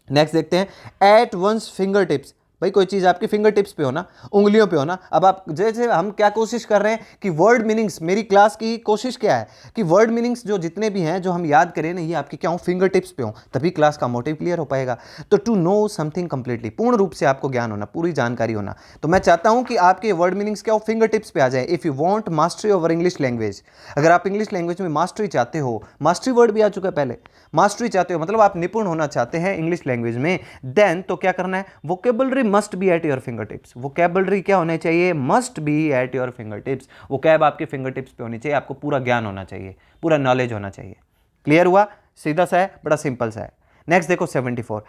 नेक्स्ट देखते हैं, एट वंस फिंगर टिप्स, भाई कोई चीज आपकी फिंगर टिप्स पे हो ना, उंगलियों पे हो ना। अब आप जैसे हम क्या कोशिश कर रहे हैं कि वर्ड मीनिंग्स, मेरी क्लास की कोशिश क्या है कि वर्ड मीनिंग्स जो जितने भी हैं जो हम याद करें ना, ये आपके क्या हो? फिंगर टिप्स पे हो, तभी क्लास का मोटिव क्लियर हो पाएगा। तो टू नो समथिंग कंप्लीटली, पूर्ण रूप से आपको ज्ञान होना, पूरी जानकारी होना। तो मैं चाहता हूं कि आपके वर्ड मीनिंग्स क्या हो? फिंगर टिप्स पे आ जाए। If you want mastery over English language, अगर आप इंग्लिश लैंग्वेज में मास्टरी चाहते हो, मास्टरी वर्ड भी आ चुका है पहले, मास्टरी चाहते हो मतलब आप निपुण होना चाहते हैं इंग्लिश लैंग्वेज में, देन तो क्या करना है? Vocabulary must be at your finger tips. Vocabulary क्या होने चाहिए? Must be at your finger tips. Vocab आपके फिंगर टिप्स पे होनी चाहिए, आपको पूरा ज्ञान होना चाहिए, पूरा नॉलेज होना चाहिए। क्लियर हुआ? सीधा सा है, बड़ा सिंपल सा है। नेक्स्ट देखो 74,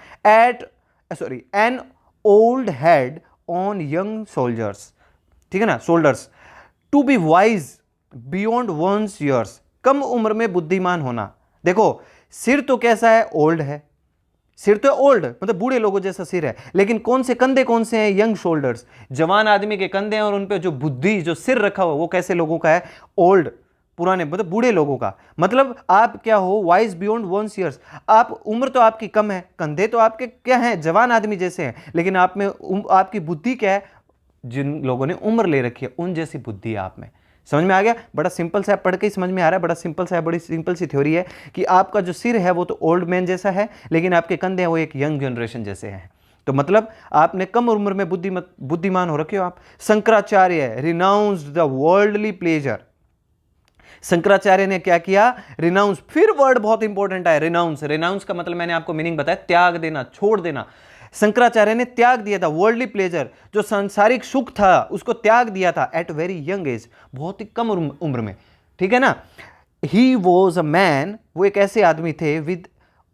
an old head on young soldiers, ठीक है ना, shoulders, to be wise beyond one's years, कम उम्र में बुद्धिमान होना। देखो सिर तो कैसा है, ओल्ड है, सिर तो ओल्ड मतलब बूढ़े लोगों जैसा सिर है, लेकिन कौन से कंधे कौन से हैं, यंग शोल्डर्स, जवान आदमी के कंधे हैं, और उन पे जो बुद्धि जो सिर रखा हुआ वो कैसे लोगों का है, ओल्ड, पुराने मतलब बूढ़े लोगों का। मतलब आप क्या हो, वाइज बियॉन्ड वंस ईयर्स, आप उम्र तो आपकी कम है, कंधे तो आपके क्या हैं, जवान आदमी जैसे हैं, लेकिन आप में आपकी बुद्धि क्या है, जिन लोगों ने उम्र ले रखी है उन जैसी बुद्धि है आप में। समझ में आ गया? बड़ा सिंपल सा है, पढ़ के ही समझ में आ रहा है, बड़ा सिंपल सा है, बड़ी सिंपल सी थ्योरी है कि आपका जो सिर है वो तो ओल्ड मैन जैसा है, लेकिन आपके कंधे हैं वो एक यंग जनरेशन जैसे हैं। तो मतलब आपने कम उम्र में बुद्धिमान हो रखे हो आप। Shankaracharya renounced the worldly pleasure, Shankaracharya ने क्या किया, रिनाउंस, फिर वर्ड बहुत इंपॉर्टेंट है, रिनाउंस। रिनाउंस का मतलब मैंने आपको मीनिंग बताया, त्याग देना, छोड़ देना। शंकराचार्य ने त्याग दिया था वर्ल्डली प्लेजर, जो सांसारिक सुख था उसको त्याग दिया था एट वेरी यंग एज, बहुत ही कम उम्र में, ठीक है ना। ही वॉज अ मैन, वो एक ऐसे आदमी थे with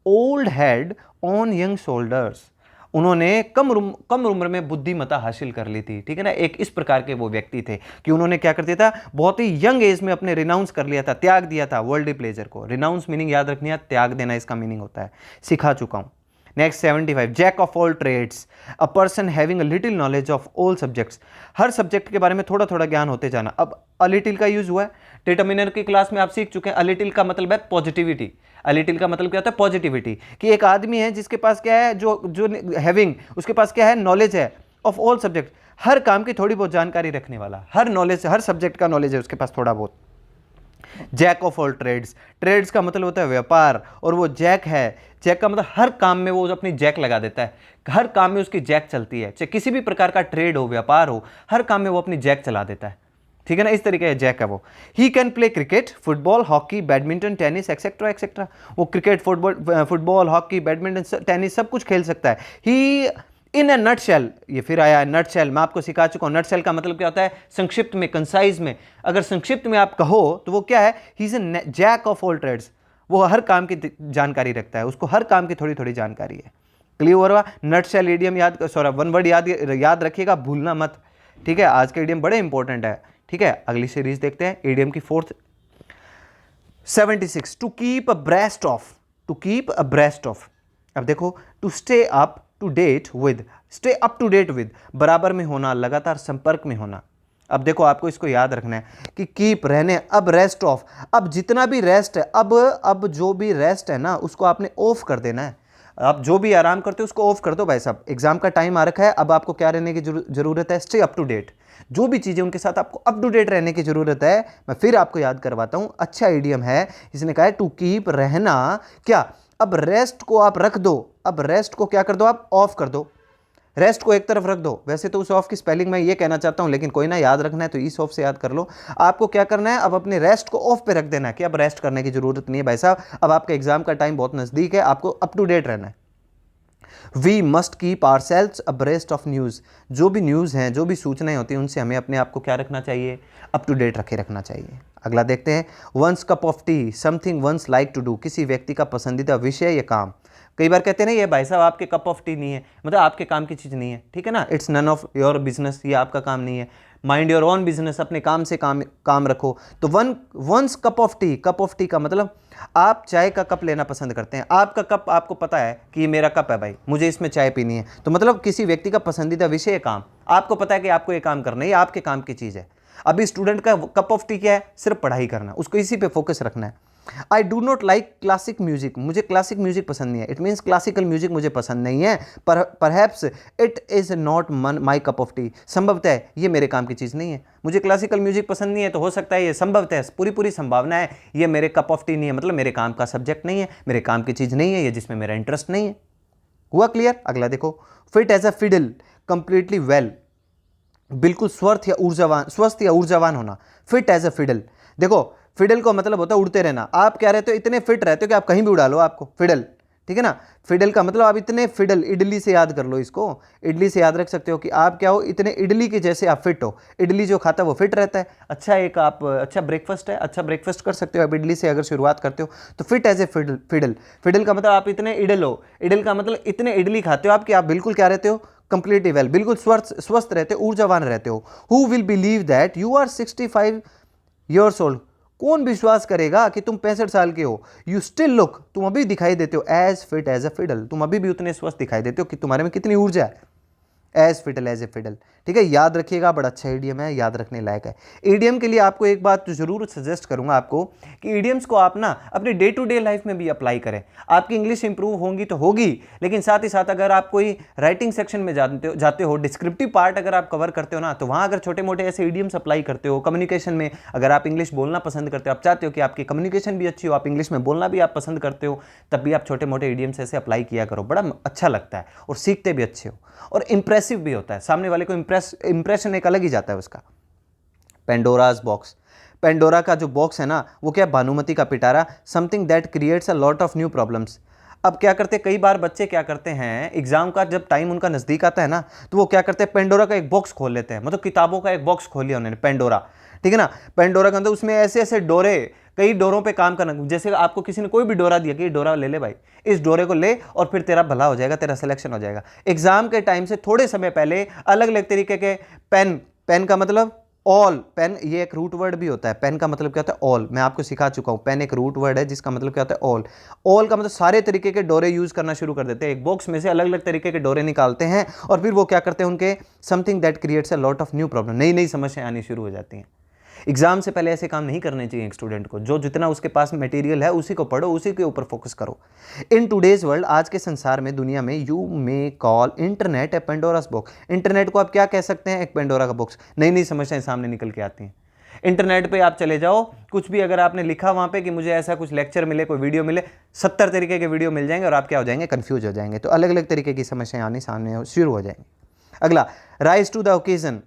old head on young shoulders, उन्होंने कम उम्र में बुद्धिमत्ता हासिल कर ली थी, ठीक है ना। एक इस प्रकार के वो व्यक्ति थे कि उन्होंने क्या कर दिया था, बहुत ही यंग एज में अपने रिनाउंस कर लिया था, त्याग दिया था वर्ल्डली प्लेजर को। रिनाउंस मीनिंग याद रखनी है, त्याग देना इसका मीनिंग होता है, सिखा चुका हूं। Next 75, jack of all trades, a person having a little knowledge of all subjects, हर सब्जेक्ट के बारे में थोड़ा थोड़ा ज्ञान होते जाना। अब अ लिटिल का यूज हुआ है, डिटर्मिनर की क्लास में आप सीख चुके हैं। अ लिटिल का मतलब है पॉजिटिविटी, अ लिटिल का मतलब क्या होता है, पॉजिटिविटी, कि एक आदमी है जिसके पास क्या है, जो जो हैविंग, उसके पास क्या है, नॉलेज है ऑफ ऑल सब्जेक्ट, हर काम की थोड़ी बहुत जानकारी रखने वाला, हर नॉलेज, हर सब्जेक्ट का नॉलेज है उसके पास थोड़ा बहुत। Jack of all trades, trades का मतलब होता है व्यापार, और वो जैक है, जैक का मतलब हर काम में वो अपनी जैक लगा देता है, हर काम में उसकी जैक चलती है, चाहे किसी भी प्रकार का ट्रेड हो, व्यापार हो, हर काम में वो अपनी जैक चला देता है, ठीक है ना, इस तरीके का जैक है वो। He can play cricket, football, hockey, badminton, tennis etcetera etcetera, वो cricket, football, hockey, badminton, tennis सब कुछ खेल सकता है। ही इन ए नटशेल, ये फिर आया है नटशेल, मैं आपको सिखा चुका हूं नटशेल का मतलब क्या होता है, संक्षिप्त में, कंसाइज में। अगर संक्षिप्त में आप कहो तो वो क्या है, he is a jack of all trades, वो हर काम की जानकारी रखता है, उसको हर काम की थोड़ी थोड़ी जानकारी है। क्लियर हुआ? नटशेल इडियम याद, सॉरी वन वर्ड याद रखिएगा, भूलना मत, ठीक है। आज के इडियम बड़े इंपॉर्टेंट है, ठीक है। अगली सीरीज देखते हैं इडियम की fourth. 76, to keep abreast of, to keep abreast of, अब देखो, to stay up to date with, stay up to date with, बराबर में होना, लगातार संपर्क में होना। अब देखो आपको इसको याद रखना है कि कीप रहने, अब रेस्ट ऑफ, अब जितना भी रेस्ट है, अब जो भी रेस्ट है ना उसको आपने ऑफ कर देना है। आप जो भी आराम करते हो उसको ऑफ कर दो भाई साहब, एग्जाम का टाइम आ रखा है, अब आपको क्या रहने की जरूरत है, स्टे अप टू डेट, जो भी चीजें उनके साथ आपको अप टू डेट रहने की जरूरत है। मैं फिर आपको याद करवाता हूं, अच्छा इडियम है, इसने कहा है टू कीप रहना, क्या, अब रेस्ट को आप रख दो, अब रेस्ट को क्या कर दो, आप ऑफ कर दो, रेस्ट को एक तरफ रख दो। वैसे तो उस ऑफ की स्पेलिंग मैं ये कहना चाहता हूं, लेकिन कोई ना, याद रखना है तो इस ऑफ से याद कर लो। आपको क्या करना है, अब अपने रेस्ट को ऑफ पे रख देना है कि अब रेस्ट करने की जरूरत नहीं है भाई साहब, अब आपका एग्जाम का टाइम बहुत नजदीक है, आपको अप टू डेट रहना है। We must keep ourselves abreast of news, जो भी न्यूज़ हैं, जो भी सूचनाएं होती हैं, उनसे हमें अपने आप को क्या रखना चाहिए, अप टू डेट रखे रखना चाहिए। अगला देखते हैं, one's cup of tea, something one's like to do, किसी व्यक्ति का पसंदीदा विषय या काम। कई बार कहते हैं ना, ये भाई साहब आपके कप ऑफ टी नहीं है, मतलब आपके काम की चीज़ नहीं है, ठीक है ना, it's none of your business, ये आपका काम नहीं है, माइंड योर ओन बिजनेस, अपने काम से काम रखो। तो one's cup of tea, cup of tea का मतलब आप चाय का कप लेना पसंद करते हैं, आपका कप आपको पता है कि ये मेरा कप है भाई, मुझे इसमें चाय पीनी है, तो मतलब किसी व्यक्ति का पसंदीदा विषय या काम, आपको पता है कि आपको ये काम करना है, ये आपके काम की चीज़ है। अभी स्टूडेंट का कप ऑफ टी क्या है, सिर्फ पढ़ाई करना, उसको इसी पे फोकस रखना है। I do not like classic music, मुझे क्लासिक म्यूजिक पसंद नहीं है, इट मीन्स क्लासिकल म्यूजिक मुझे पसंद नहीं है, perhaps it is not my cup of T, संभवतः ये मेरे काम की चीज़ नहीं है। मुझे क्लासिकल म्यूजिक पसंद नहीं है तो हो सकता है ये संभवतः, पूरी संभावना है ये मेरे कप ऑफ टी नहीं है, मतलब मेरे काम का सब्जेक्ट नहीं है, मेरे काम की चीज़ नहीं है, ये जिसमें मेरा इंटरेस्ट नहीं है। हुआ क्लियर? अगला देखो, fit as a fiddle, completely well, बिल्कुल स्वस्थ या ऊर्जावान होना, फिट एज अ फिडल। देखो फिडल का मतलब होता है उड़ते रहना, आप क्या रहते हो, इतने फिट रहते हो कि आप कहीं भी उड़ा लो आपको, फिडल, ठीक है ना। फिडल का मतलब आप इतने फिडल, इडली से याद कर लो इसको, इडली से याद रख सकते हो कि आप क्या हो, इतने इडली के जैसे आप फिट हो, इडली जो खाता है वो फिट रहता है। अच्छा, एक आप अच्छा ब्रेकफास्ट है, अच्छा ब्रेकफास्ट कर सकते हो आप इडली से अगर शुरुआत करते हो, तो fit as a fiddle, fiddle का मतलब आप इतने इडल हो, इडल का मतलब इतने इडली खाते हो आप कि आप बिल्कुल क्या रहते हो, कंप्लीटली वेल, बिल्कुल स्वस्थ रहते हो, ऊर्जावान रहते हो। Who will believe that you are 65 years old, कौन विश्वास करेगा कि तुम 65 साल के हो। यू स्टिल लुक, तुम अभी दिखाई देते हो as fit as a fiddle, तुम अभी भी उतने स्वस्थ दिखाई देते हो कि तुम्हारे में कितनी ऊर्जा है। As fit as a fiddle, ठीक है, याद रखिएगा, बड़ा अच्छा ईडियम है, याद रखने लायक है। ईडियम के लिए आपको एक बात जरूर सजेस्ट करूंगा आपको कि ईडियम्स को आप ना अपने डे टू डे लाइफ में भी अप्लाई करें। आपकी इंग्लिश इंप्रूव होगी तो होगी, लेकिन साथ ही साथ अगर आप कोई राइटिंग सेक्शन में जाते हो डिस्क्रिप्टिव पार्ट अगर आप कवर करते हो ना, तो वहां अगर छोटे मोटे ऐसे ईडियम्स अप्लाई करते हो, कम्युनिकेशन में अगर आप इंग्लिश बोलना पसंद करते हो, आप चाहते हो कि आपकी कम्युनिकेशन भी अच्छी हो, आप इंग्लिश में बोलना भी आप पसंद करते हो, तब भी आप छोटे मोटे ईडियम्स ऐसे अप्लाई किया करो, बड़ा अच्छा लगता है और सीखते भी अच्छे हो और इंप्रेसिव भी होता है, सामने वाले को इंप्रेशन एक अलग ही जाता है उसका। पेंडोराज बॉक्स, पेंडोरा का जो बॉक्स है ना, वो क्या, भानुमति का पिटारा, something that creates a lot of new problems. अब क्या करते हैं, कई बार बच्चे क्या करते हैं, एग्जाम का जब टाइम उनका नजदीक आता है ना, तो वो क्या करते हैं, पेंडोरा का एक बॉक्स खोल लेते हैं, मतलब किताबों का एक बॉक्स खोल लिया उन्होंने, पेंडोरा, ठीक है ना। पेंडोरा के अंदर उसमें ऐसे ऐसे डोरे, कई डोरों पे काम करना, जैसे आपको किसी ने कोई भी डोरा दिया कि डोरा ले ले भाई, इस डोरे को ले और फिर तेरा भला हो जाएगा, तेरा सिलेक्शन हो जाएगा। एग्जाम के टाइम से थोड़े समय पहले अलग अलग तरीके के पेन, पेन का मतलब ऑल, पेन ये एक रूट वर्ड भी होता है, पेन का मतलब क्या होता है, ऑल, मैं आपको सिखा चुका हूं, पेन एक रूट वर्ड है जिसका मतलब क्या होता है, ऑल। ऑल का मतलब सारे तरीके के डोरे यूज करना शुरू कर देते हैं, एक बॉक्स में से अलग अलग तरीके के डोरे निकालते हैं और फिर वो क्या करते हैं, उनके something that creates a lot of new problem, नई नई समस्याएं आनी शुरू हो जाती हैं। एग्जाम से पहले ऐसे काम नहीं करने चाहिए एक स्टूडेंट को, जो जितना उसके पास मटेरियल है उसी को पढ़ो, उसी के ऊपर फोकस करो। इन टुडेज वर्ल्ड, आज के संसार में, दुनिया में, you may call internet A Pandora's box, internet को आप क्या कह सकते हैं, एक पेंडोरा का बॉक्स, नई नई समस्याएं सामने निकल के आती हैं। इंटरनेट पे आप चले जाओ, कुछ भी अगर आपने लिखा वहां पे कि मुझे ऐसा कुछ लेक्चर मिले, कोई वीडियो मिले, 70 तरीके के वीडियो मिल जाएंगे और आप क्या हो जाएंगे, कंफ्यूज हो जाएंगे, तो अलग अलग तरीके की समस्याएं आनी सामने शुरू हो जाएंगी। अगला, rise to the occasion,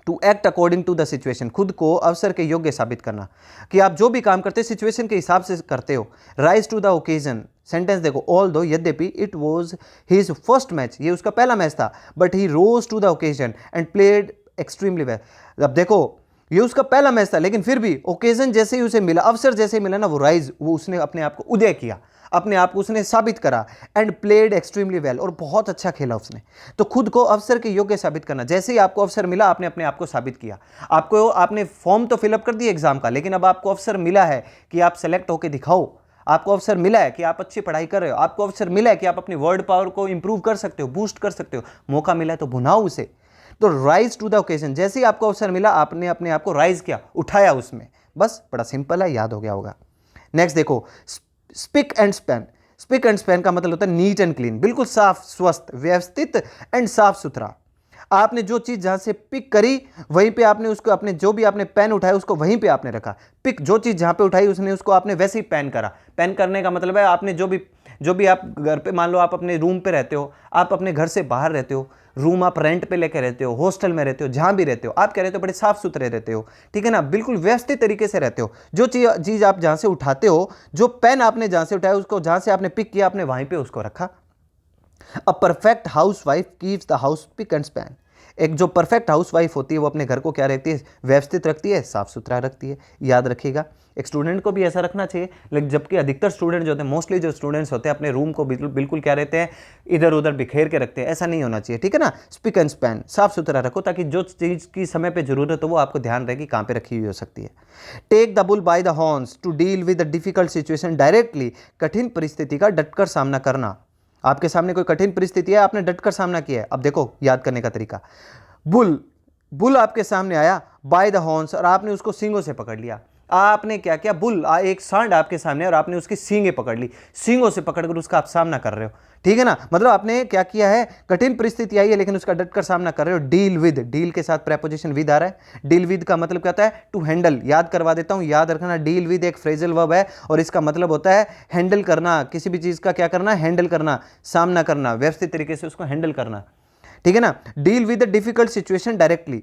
to act according to the situation, खुद को अवसर के योग्य साबित करना, कि आप जो भी काम करते हैं सिचुएशन के हिसाब से करते हो। Rise to the occasion, sentence देखो, ऑल दो, यद्यपि, it was his first match, ये उसका पहला मैच था, but he rose to the occasion and played extremely well. अब देखो, ये उसका पहला मैच था, लेकिन फिर भी ओकेजन जैसे ही उसे मिला, अवसर जैसे ही मिला ना, वो राइज, वो उसने अपने आप को उदय किया, अपने आप को उसने साबित करा, एंड प्लेड एक्सट्रीमली वेल, और बहुत अच्छा खेला उसने। तो खुद को अवसर के योग्य साबित करना, जैसे ही आपको अवसर मिला आपने अपने आप को साबित किया, आपने फॉर्म तो फिलअप कर दिया एग्जाम का, लेकिन अब आपको अवसर मिला है कि आप सेलेक्ट होकर दिखाओ, आपको अवसर मिला है कि आप अच्छी पढ़ाई कर रहे हो, आपको अवसर मिला है कि आप अपनी वर्ड पावर को इंप्रूव कर सकते हो, बूस्ट कर सकते हो, मौका मिला है तो भुनाओ उसे। तो राइज टू द ओकेजन, जैसे ही आपको अवसर मिला आपने अपने आप को राइज किया, उठाया उसमें, बस, बड़ा सिंपल है, याद हो गया होगा। नेक्स्ट देखो, spick and span, spick and span का मतलब होता है नीट एंड क्लीन, बिल्कुल साफ, स्वस्थ, व्यवस्थित एंड साफ सुथरा। आपने जो चीज जहां से पिक करी वहीं पे आपने उसको, अपने जो भी आपने पेन उठाया उसको वहीं पे आपने रखा, पिक, जो चीज जहां पे उठाई उसने उसको आपने वैसे ही पेन करा। पेन करने का मतलब है आपने जो भी आप घर पे, मान लो आप अपने रूम पे रहते हो, आप अपने घर से बाहर रहते हो, रूम आप रेंट पे लेके रहते हो, हॉस्टल में रहते हो, जहां भी रहते हो, आप क्या रहते हो, बड़े साफ सुथरे रहते हो, ठीक है ना, बिल्कुल व्यवस्थित तरीके से रहते हो। जो चीज आप जहां से उठाते हो, जो पेन आपने जहां से उठाया उसको जहां से आपने पिक किया आपने वहीं पे उसको रखा। A perfect housewife keeps the house spick and span, एक जो परफेक्ट हाउस वाइफ होती है वो अपने घर को क्या रहती है, व्यवस्थित रखती है, साफ सुथरा रखती है, याद रखिएगा। एक स्टूडेंट को भी ऐसा रखना चाहिए, लेकिन जबकि अधिकतर स्टूडेंट जो होते हैं, मोस्टली जो स्टूडेंट्स होते हैं, अपने रूम को बिल्कुल क्या रहते हैं, इधर उधर बिखेर के रखते हैं, ऐसा नहीं होना चाहिए, ठीक है ना। स्पिक एंड स्पैन, साफ सुथरा रखो, ताकि जो चीज़ की समय पे जरूरत हो वो आपको ध्यान रहे कि कहाँ पे रखी हुई हो सकती है। Take the bull by the horns to deal with the difficult situation directly, कठिन परिस्थिति का डटकर सामना करना। आपके सामने कोई कठिन परिस्थिति है, आपने डटकर सामना किया है। अब देखो याद करने का तरीका, बुल आपके सामने आया बाय द हॉर्न्स और आपने उसको सींगों से पकड़ लिया। आपने क्या किया, एक सांड आपके सामने और आपने उसकी सींगें पकड़ ली, सींगों से पकड़कर उसका आप सामना कर रहे हो, ठीक है ना। मतलब आपने क्या किया है, कठिन परिस्थिति आई है लेकिन उसका डटकर सामना कर रहे हो। डील विद, डील के साथ प्रेपोजिशन विद आ रहा है। डील विद का मतलब क्या होता है, टू हैंडल, याद करवा देता हूं, याद रखना, डील विद एक फ्रेजल वर्ब है और इसका मतलब होता है हैंडल करना, किसी भी चीज का क्या करना, हैंडल करना, सामना करना, व्यवस्थित तरीके से उसको हैंडल करना, ठीक है ना। Deal with the difficult situation directly,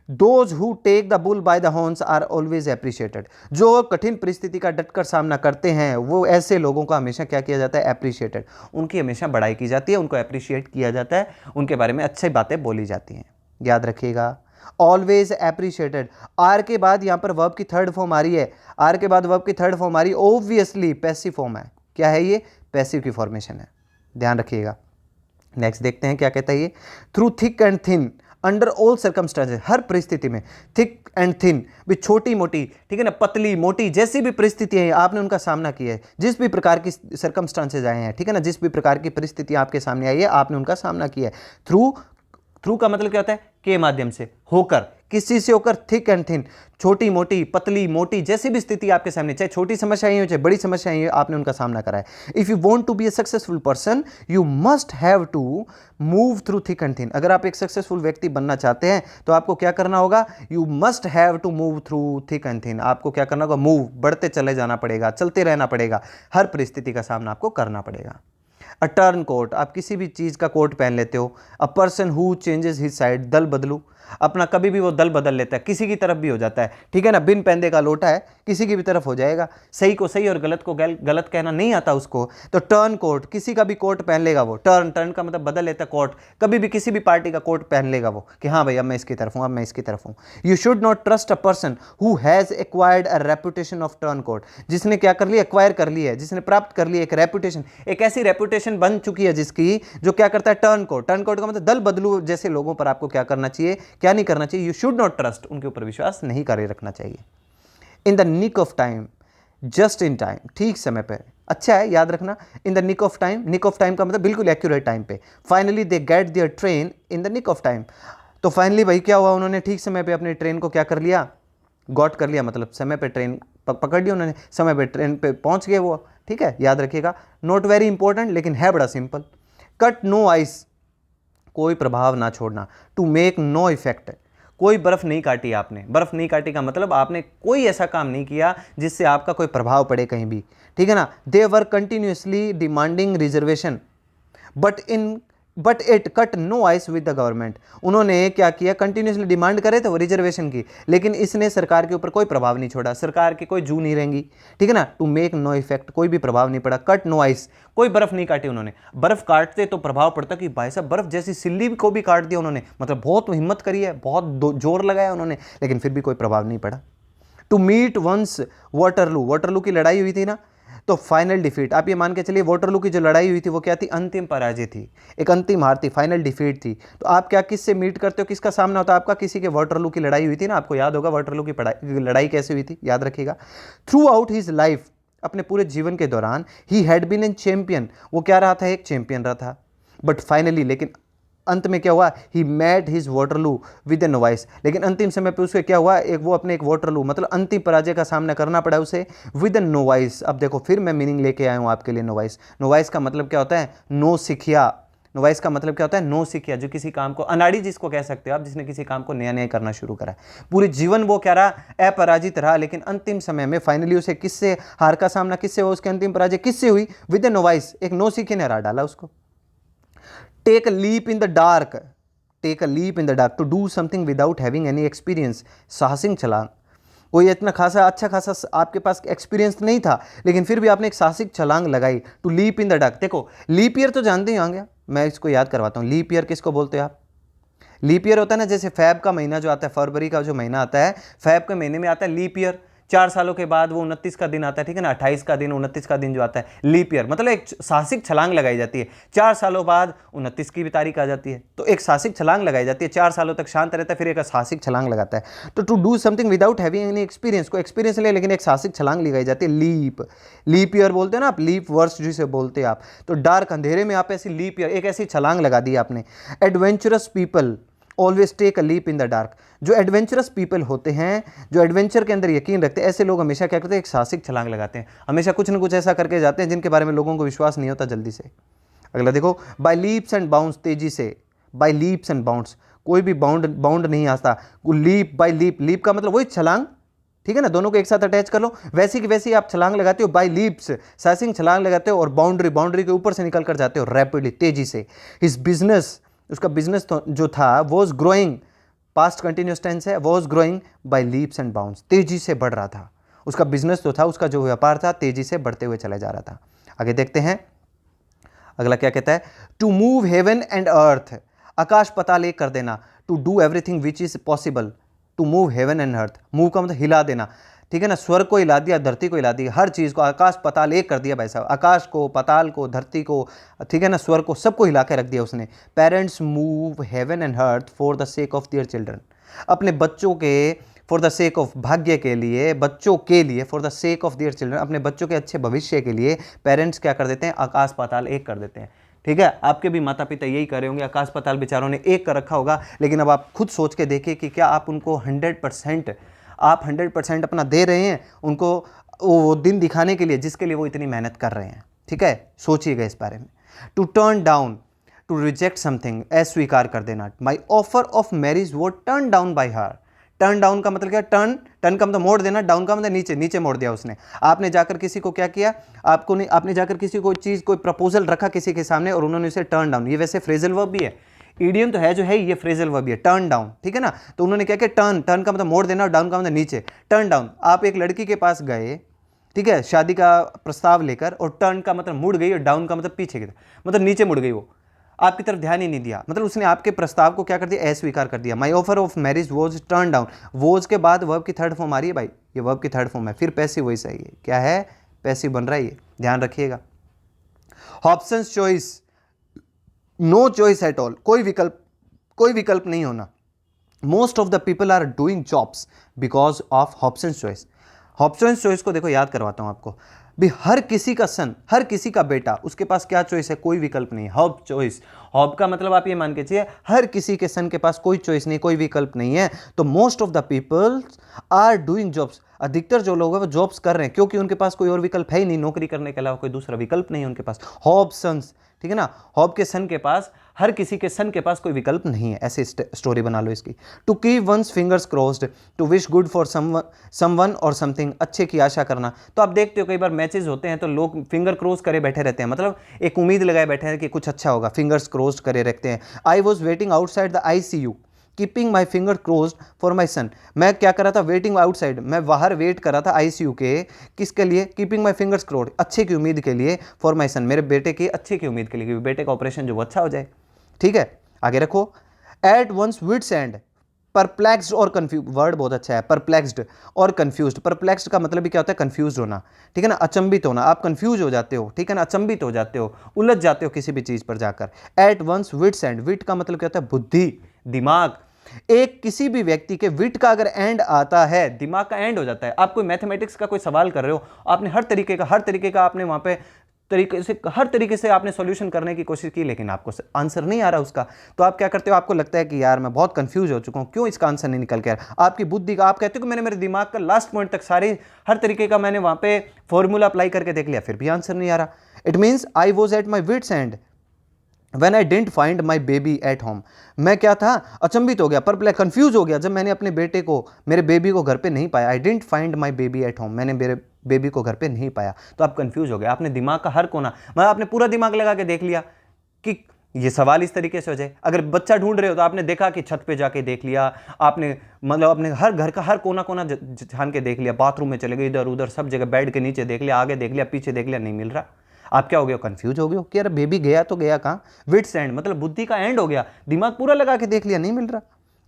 those who take the bull by the horns are always appreciated, जो कठिन परिस्थिति का डटकर सामना करते हैं वो ऐसे लोगों का हमेशा क्या किया जाता है, एप्रिशिएटेड, उनकी हमेशा बड़ाई की जाती है, उनको एप्रिशिएट किया जाता है, उनके बारे में अच्छी बातें बोली जाती हैं, याद रखिएगा। ऑलवेज एप्रिशिएटेड, आर के बाद यहां पर वर्ब की थर्ड फॉर्म आ रही है, आर के बाद वर्ब की थर्ड फॉर्म आ रही है, ऑब्वियसली पैसिव फॉर्म है। क्या है ये, पैसिव की फॉर्मेशन है, ध्यान रखिएगा। नेक्स्ट देखते हैं क्या कहता है ये, through thick and thin under all circumstances, हर परिस्थिति में, थिक एंड थिन भी, छोटी मोटी, ठीक है ना, पतली मोटी, जैसी भी परिस्थितियां हैं आपने उनका सामना किया है, जिस भी प्रकार की सर्कमस्टांसेस आए हैं, ठीक है ना, जिस भी प्रकार की परिस्थिति आपके सामने आई है आपने उनका सामना किया है। थ्रू का मतलब क्या होता है, के माध्यम से, होकर, किस चीज से होकर, थिक एंड थिन, छोटी मोटी, पतली मोटी, जैसी भी स्थिति आपके सामने, चाहे छोटी समस्याएं हो चाहे बड़ी समस्याएं हो, आपने उनका सामना करा है। If you want to be a successful person you must have to move through thick and thin. अगर आप एक सक्सेसफुल व्यक्ति बनना चाहते हैं तो आपको क्या करना होगा, you must have to move through thick and thin. आपको क्या करना होगा, मूव, बढ़ते चले जाना पड़ेगा, चलते रहना पड़ेगा, हर परिस्थिति का सामना आपको करना पड़ेगा। अ टर्न कोट, आप किसी भी चीज़ का कोट पहन लेते हो। अ person who changes his side, दल बदलू, अपना कभी भी वो दल बदल लेता है, किसी की तरफ भी हो जाता है, ठीक है ना, बिन पैंदे का लोटा है, किसी की भी तरफ हो जाएगा, सही को सही और गलत को गलत कहना नहीं आता उसको। तो टर्न कोट, किसी का भी कोट पहन लेगा वो, टर्न का मतलब बदल लेता है कोट, कभी भी किसी भी पार्टी का कोट पहन लेगा वो कि हाँ भाई अब मैं इसकी तरफ हूँ, अब मैं इसकी तरफ हूँ। You should not trust a person who has acquired a reputation of turncoat, जिसने क्या कर लिया, एक्वायर कर लिया है, जिसने प्राप्त कर लिया एक रेपुटेशन, एक ऐसी रेपुटेशन बन चुकी है जिसकी, जो क्या करता है, टर्न कोट का मतलब दल बदलू जैसे लोगों पर आपको क्या करना चाहिए, क्या नहीं करना चाहिए, यू शुड नॉट ट्रस्ट, उनके ऊपर विश्वास नहीं करे रखना चाहिए। In the nick of time, just in time, ठीक समय पे, अच्छा है याद रखना, in the nick of time, nick of time का मतलब बिल्कुल एक्यूरेट टाइम पे। Finally they get their train in the nick of time, तो फाइनली भाई क्या हुआ, उन्होंने ठीक समय पे अपनी ट्रेन को क्या कर लिया, गॉट कर लिया, मतलब समय पे ट्रेन पकड़ लिया उन्होंने, समय पे ट्रेन पे पहुंच गए वो, ठीक है, याद रखिएगा। नॉट वेरी इंपॉर्टेंट लेकिन है बड़ा सिंपल। कट नो आइस, कोई प्रभाव ना छोड़ना। टू मेक नो इफेक्ट, कोई बर्फ नहीं काटी आपने, बर्फ नहीं काटी का मतलब आपने कोई ऐसा काम नहीं किया जिससे आपका कोई प्रभाव पड़े कहीं भी, ठीक है ना। They were continuously demanding reservation but it cut no ice with the government, उन्होंने क्या किया, कंटिन्यूसली डिमांड करे थे वो रिजर्वेशन की, लेकिन इसने सरकार के ऊपर कोई प्रभाव नहीं छोड़ा, सरकार की कोई जू नहीं रहेंगी, ठीक है ना। टू मेक नो इफेक्ट, कोई भी प्रभाव नहीं पड़ा। कट नो आइस, कोई बर्फ नहीं काटी उन्होंने, बर्फ काटते तो प्रभाव पड़ता कि भाई साहब बर्फ जैसी सिल्ली को भी काट दिया उन्होंने, मतलब बहुत हिम्मत करी है, बहुत जोर लगाया उन्होंने, लेकिन फिर भी कोई प्रभाव नहीं पड़ा। टू मीट वंस वाटरलू की लड़ाई हुई थी ना, तो फाइनल डिफीट, आप ये मान के चलिए वाटरलू की जो लड़ाई हुई थी वो क्या थी, अंतिम पराजय थी, एक अंतिम हार थी, फाइनल डिफीट थी। तो आप क्या किससे मीट करते हो, किसका सामना होता है आपका, किसी के, वाटरलू की लड़ाई हुई थी ना, आपको याद होगा वाटरलू की लड़ाई कैसे हुई थी, याद रखिएगा। थ्रू आउट हिज लाइफ, अपने पूरे जीवन के दौरान, he had been an champion, वो क्या रहा था, एक चैंपियन रहा था। बट फाइनली, लेकिन अंत में क्या हुआ, he met his Waterloo with a novice, लेकिन अंतिम समय पे उसे क्या हुआ, एक अपने वाटरलू मतलब अंतिम पराजय का सामना करना पड़ा उसे विद ए नोवाइस। अब देखो फिर मैं मीनिंग लेके आया हूँ आपके लिए। नोवाइस का मतलब क्या होता है, नो सिखिया। नोवाइस का मतलब क्या होता है, नो सिखिया, जो किसी काम को, अनाड़ी जिसको कह सकते हो आप, जिसने किसी काम को नया नया करना शुरू करा। पूरे जीवन वो क्या रहा, अपराजित रहा, लेकिन अंतिम समय में फाइनली उसे किससे हार का सामना, किससे हुआ, उसकी अंतिम पराजय किससे हुई, विद ए नोवाइस, एक नो सिखिया ने हरा डाला उसको। Take a leap in the dark, take a leap in the dark, to do something without having any experience, साहसिक छलांग। कोई इतना खासा अच्छा खासा आपके पास एक्सपीरियंस नहीं था, लेकिन फिर भी आपने एक साहसिक छलांग लगाई। To leap in the dark, देखो लीप ईयर तो जानते ही होंगे, मैं इसको याद करवाता हूँ। लीप ईयर किसको बोलते हैं आप, लीप ईयर होता है ना, जैसे फैब का महीना जो आता है, फरवरी का जो महीना आता है, फैब के महीने में आता है लीप ईयर। 4 सालों के बाद वो 29 का दिन आता है, ठीक है ना, 28 का दिन, 29 का दिन जो आता है लीप ईयर, मतलब एक साहसिक छलांग लगाई जाती है। 4 सालों बाद 29 की भी तारीख आ जाती है, तो एक साहसिक छलांग लगाई जाती है। 4 सालों तक शांत रहता है, फिर एक साहसिक छलांग लगाता है। तो to do something without having any experience, को एक्सपीरियंस ले लेकिन एक साहसिक छलांग लगाई जाती है। लीप ईयर बोलते हैं ना आप, लीप वर्ष जिसे बोलते हैं आप। तो डार्क, अंधेरे में आप ऐसी लीप ईयर, एक ऐसी छलांग लगा दी आपने। Adventurous people always take a leap in the dark, जो एडवेंचरस पीपल होते हैं, जो एडवेंचर के अंदर यकीन रखते हैं, ऐसे लोग हमेशा क्या करते हैं, एक साहसिक छलांग लगाते हैं, हमेशा कुछ ना कुछ ऐसा करके जाते हैं जिनके बारे में लोगों को विश्वास नहीं होता जल्दी से। अगला देखो, बाय लीप्स एंड बाउंड्स, तेजी से, बाय लीप्स एंड बाउंड्स, कोई भी बाउंड नहीं आता, लीप बाय लीप का मतलब वही छलांग, ठीक है ना, दोनों को एक साथ अटैच कर लो, वैसी की वैसी आप छलांग लगाते हो, बाय लीप्स, साहसिक छलांग लगाते हो, और बाउंड्री के ऊपर से निकल कर जाते हो रैपिडली, तेजी से। हिज बिजनेस, उसका बिजनेस जो था, was growing, past continuous tense है, was growing by leaps and bounds, तेजी से बढ़ रहा था उसका बिजनेस जो था, उसका जो व्यापार था, तेजी से बढ़ते हुए चला जा रहा था। आगे देखते हैं अगला क्या कहता है, to move heaven and earth, आकाश पाताल एक कर देना। To do everything which is possible, to move heaven and earth, move का मतलब हिला देना, ठीक है ना, स्वर्ग को हिला दिया, धरती को हिला दिया, हर चीज़ को, आकाश पताल एक कर दिया भाई साहब, आकाश को, पताल को, धरती को, ठीक है ना, स्वर्ग को, सबको हिला के रख दिया उसने। Parents move heaven and earth for the sake of their children, अपने बच्चों के, फॉर द सेक ऑफ, भाग्य के लिए, बच्चों के लिए, for the sake of their children, अपने बच्चों के अच्छे भविष्य के लिए पेरेंट्स क्या कर देते हैं, आकाश पाताल एक कर देते हैं। ठीक है, आपके भी माता पिता यही कर रहे होंगे, आकाश पाताल बेचारों ने एक कर रखा होगा। लेकिन अब आप खुद सोच के देखिए कि क्या आप उनको 100%, आप 100% अपना दे रहे हैं उनको वो दिन दिखाने के लिए जिसके लिए वो इतनी मेहनत कर रहे हैं। ठीक है, सोचिएगा इस बारे में। To turn down, to reject something, अस्वीकार कर देना। माई ऑफर ऑफ मैरिज वो turn down by her. Turn down का मतलब क्या, टर्न, टर्न का मतलब मोड़ देना, डाउन का मतलब नीचे, नीचे मोड़ दिया उसने। आपने जाकर किसी को क्या किया, आपको नहीं, आपने जाकर किसी को चीज़, कोई प्रपोजल रखा किसी के सामने और उन्होंने उसे टर्न डाउन, ये वैसे फ्रेजल वर्ब भी है, ईडियम तो है जो है, ये फ्रेजल वर्ब भी है, टर्न डाउन। ठीक है ना, तो उन्होंने क्या किया, टर्न, टर्न का मतलब मोड़ देना और डाउन का मतलब नीचे, टर्न डाउन। आप एक लड़की के पास गए, ठीक है, शादी का प्रस्ताव लेकर, और टर्न का मतलब मुड़ गई और डाउन का मतलब पीछे की तरफ, मतलब नीचे मुड़ गई, वो आपकी तरफ ध्यान ही नहीं दिया, मतलब उसने आपके प्रस्ताव को क्या कर दिया, अस्वीकार कर दिया। My offer of marriage was turn down, was के बाद वर्ब की थर्ड फॉर्म आ रही है भाई, ये वर्ब की थर्ड फॉर्म है, फिर पैसिव वही सही है, क्या है, पैसिव बन रहा है, ये ध्यान रखिएगा। Options choice, no choice at all, कोई विकल्प नहीं होना। Most of the people are doing jobs because of Hobson's choice. Hobson's choice को देखो, याद करवाता हूं आपको भी, हर किसी का सन, हर किसी का बेटा, उसके पास क्या चॉइस है, कोई विकल्प नहीं है। हॉब चॉइस, हॉब का मतलब आप ये मान के चलिए हर किसी के सन के पास कोई चॉइस नहीं, कोई विकल्प नहीं है। तो most of the people are doing jobs, अधिकतर जो लोग हैं वो जॉब्स कर रहे हैं, क्योंकि उनके पास कोई और विकल्प है ही नहीं, नौकरी करने के अलावा कोई दूसरा विकल्प नहीं है उनके पास। हॉब सन्स, ठीक है ना, हॉब के सन के पास, हर किसी के सन के पास कोई विकल्प नहीं है, ऐसे स्टोरी बना लो इसकी। To keep one's fingers crossed, to wish good for someone or something, अच्छे की आशा करना। तो आप देखते हो कई बार मैचेस होते हैं तो लोग फिंगर क्रॉस करे बैठे रहते हैं, मतलब एक उम्मीद लगाए बैठे हैं कि कुछ अच्छा होगा, फिंगर्स क्रॉस्ड करे रखते हैं। I was waiting outside the ICU keeping my finger crossed for my son, मैं क्या कर रहा था, वेटिंग आउटसाइड, मैं बाहर वेट कर रहा था ICU के, किसके लिए, कीपिंग माई फिंगर्स क्रोज्ड, अच्छे की उम्मीद के लिए, फॉर माई सन, मेरे बेटे की अच्छे की उम्मीद के लिए, क्योंकि बेटे का ऑपरेशन जो वो अच्छा हो जाए। ठीक है, आगे रखो। At one's wits end, perplexed और कंफ्यूज, वर्ड बहुत अच्छा है, परप्लेक्स्ड और कंफ्यूज्ड। परप्लेक्स्ड का मतलब भी क्या होता है, कंफ्यूज होना, ठीक है ना, अचंभित होना, आप कंफ्यूज हो जाते हो, ठीक है ना, अचंभित हो जाते हो, उलझ जाते हो किसी भी चीज पर जाकर। एट वंस विट्स एंड, विट का मतलब क्या होता है, बुद्धि, दिमाग। एक किसी भी व्यक्ति के विट का अगर एंड आता है, दिमाग का एंड हो जाता है। आप कोई मैथमेटिक्स का कोई सवाल कर रहे हो, आपने हर तरीके का आपने वहां पे हर तरीके से आपने सॉल्यूशन करने की कोशिश की, लेकिन आपको आंसर नहीं आ रहा उसका, तो आप क्या करते हो, आपको लगता है कि यार मैं बहुत कंफ्यूज हो चुका हूं, क्यों इसका आंसर नहीं निकल के आ रहा। आपकी बुद्धि का, आप कहते हो कि मैंने मेरे दिमाग का लास्ट पॉइंट तक सारे हर तरीके का मैंने वहां पे फॉर्मूला अप्लाई करके देख लिया, फिर भी आंसर नहीं आ रहा। It means I was at my wits end When I didn't find my baby at home, मैं क्या था, अचंभित हो गया, परप्लेक्स, कंफ्यूज हो गया जब मैंने अपने बेटे को, मेरे बेबी को घर पे नहीं पाया। I didn't find my baby at home, मैंने मेरे बेबी को घर पे नहीं पाया। तो आप कंफ्यूज हो गए, आपने दिमाग का हर कोना, मतलब आपने पूरा दिमाग लगा के देख लिया कि ये सवाल इस तरीके से हो जाए। अगर बच्चा ढूंढ रहे हो तो आपने देखा कि छत पे जाके देख लिया, आपने मतलब अपने हर घर का हर कोना कोना छान के देख लिया, बाथरूम में चले गए, इधर उधर सब जगह, बेड के नीचे देख लिया, आगे देख लिया, पीछे देख लिया, नहीं मिल रहा। आप क्या हो गए, कंफ्यूज हो गए कि यार बेबी गया तो गया कहाँ, विट्स एंड मतलब बुद्धि का एंड हो गया, दिमाग पूरा लगा के देख लिया, नहीं मिल रहा।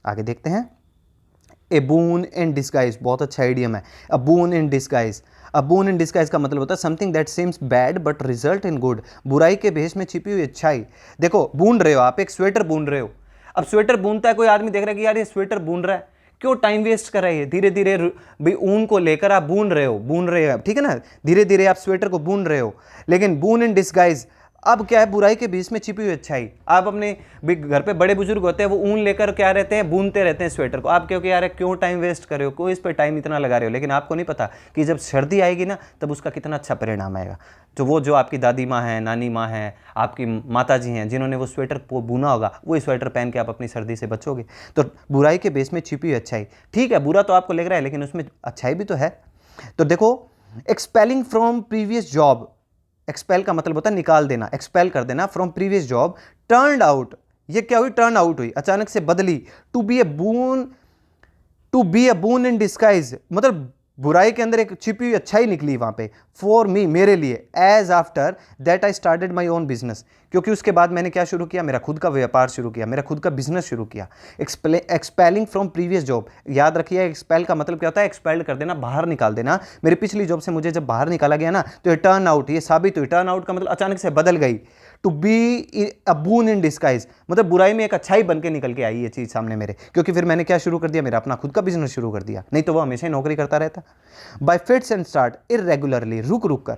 आगे देखते हैं। ए बून इन डिस्गाइज, बहुत अच्छा आइडियम है, अ boon in disguise. A boon in disguise का मतलब होता है something that seems bad but result in good, बुराई के भेष में छिपी हुई अच्छाई। देखो, बून रहे हो आप, एक स्वेटर बून रहे हो, अब स्वेटर बूनता है कोई आदमी, देख रहा है कि यार ये स्वेटर बून रहा है, क्यों टाइम वेस्ट कर रहे हैं, धीरे धीरे भाई ऊन को लेकर आप बून रहे हो, ठीक है ना, धीरे धीरे आप स्वेटर को बून रहे हो। लेकिन बून इन डिस्गाइज, अब क्या है, बुराई के बीच में छिपी हुई अच्छाई। आप अपने घर पे बड़े बुजुर्ग होते हैं, वो ऊन लेकर क्या रहते हैं, बूनते रहते हैं स्वेटर को। आप क्योंकि यार क्यों टाइम वेस्ट कर रहे हो, क्यों इस पर टाइम इतना लगा रहे हो, लेकिन आपको नहीं पता कि जब सर्दी आएगी ना, तब उसका कितना अच्छा परिणाम आएगा। तो वो जो आपकी दादी माँ है, नानी माँ है, आपकी माता जी हैं, जिन्होंने वो स्वेटर बुना होगा, वही स्वेटर पहन के आप अपनी सर्दी से बचोगे। तो बुराई के बेस में छिपी हुई अच्छाई, ठीक है, बुरा तो आपको लग रहा है लेकिन उसमें अच्छाई भी तो है। तो देखो, expelling from previous job, expel का मतलब होता है निकाल देना, एक्सपेल कर देना, from previous job. Turned out, ये क्या हुई, टर्न आउट हुई, अचानक से बदली। To be a boon in disguise, मतलब बुराई के अंदर एक छिपी हुई अच्छाई निकली वहां पे। फॉर मी, मेरे लिए। As after that I started my own business, क्योंकि उसके बाद मैंने क्या शुरू किया, मेरा खुद का व्यापार शुरू किया, मेरा खुद का बिजनेस शुरू किया। एक्सपेलिंग फ्रॉम प्रीवियस जॉब, याद रखिए एक्सपेल का मतलब क्या होता है, एक्सपेल्ड कर देना, बाहर निकाल देना। मेरी पिछली जॉब से मुझे जब बाहर निकाला गया ना, तो ये टर्न आउट, ये साबित हुई, टर्न आउट का मतलब अचानक से बदल गई। To be a boon in disguise, मतलब बुराई में एक अच्छाई बन के निकल के आई ये चीज़ सामने मेरे, क्योंकि फिर मैंने क्या शुरू कर दिया, मेरा अपना खुद का बिजनेस शुरू कर दिया, नहीं तो वो हमेशा ही नौकरी करता रहता। Bye fits and start, irregularly, रुक रुक कर,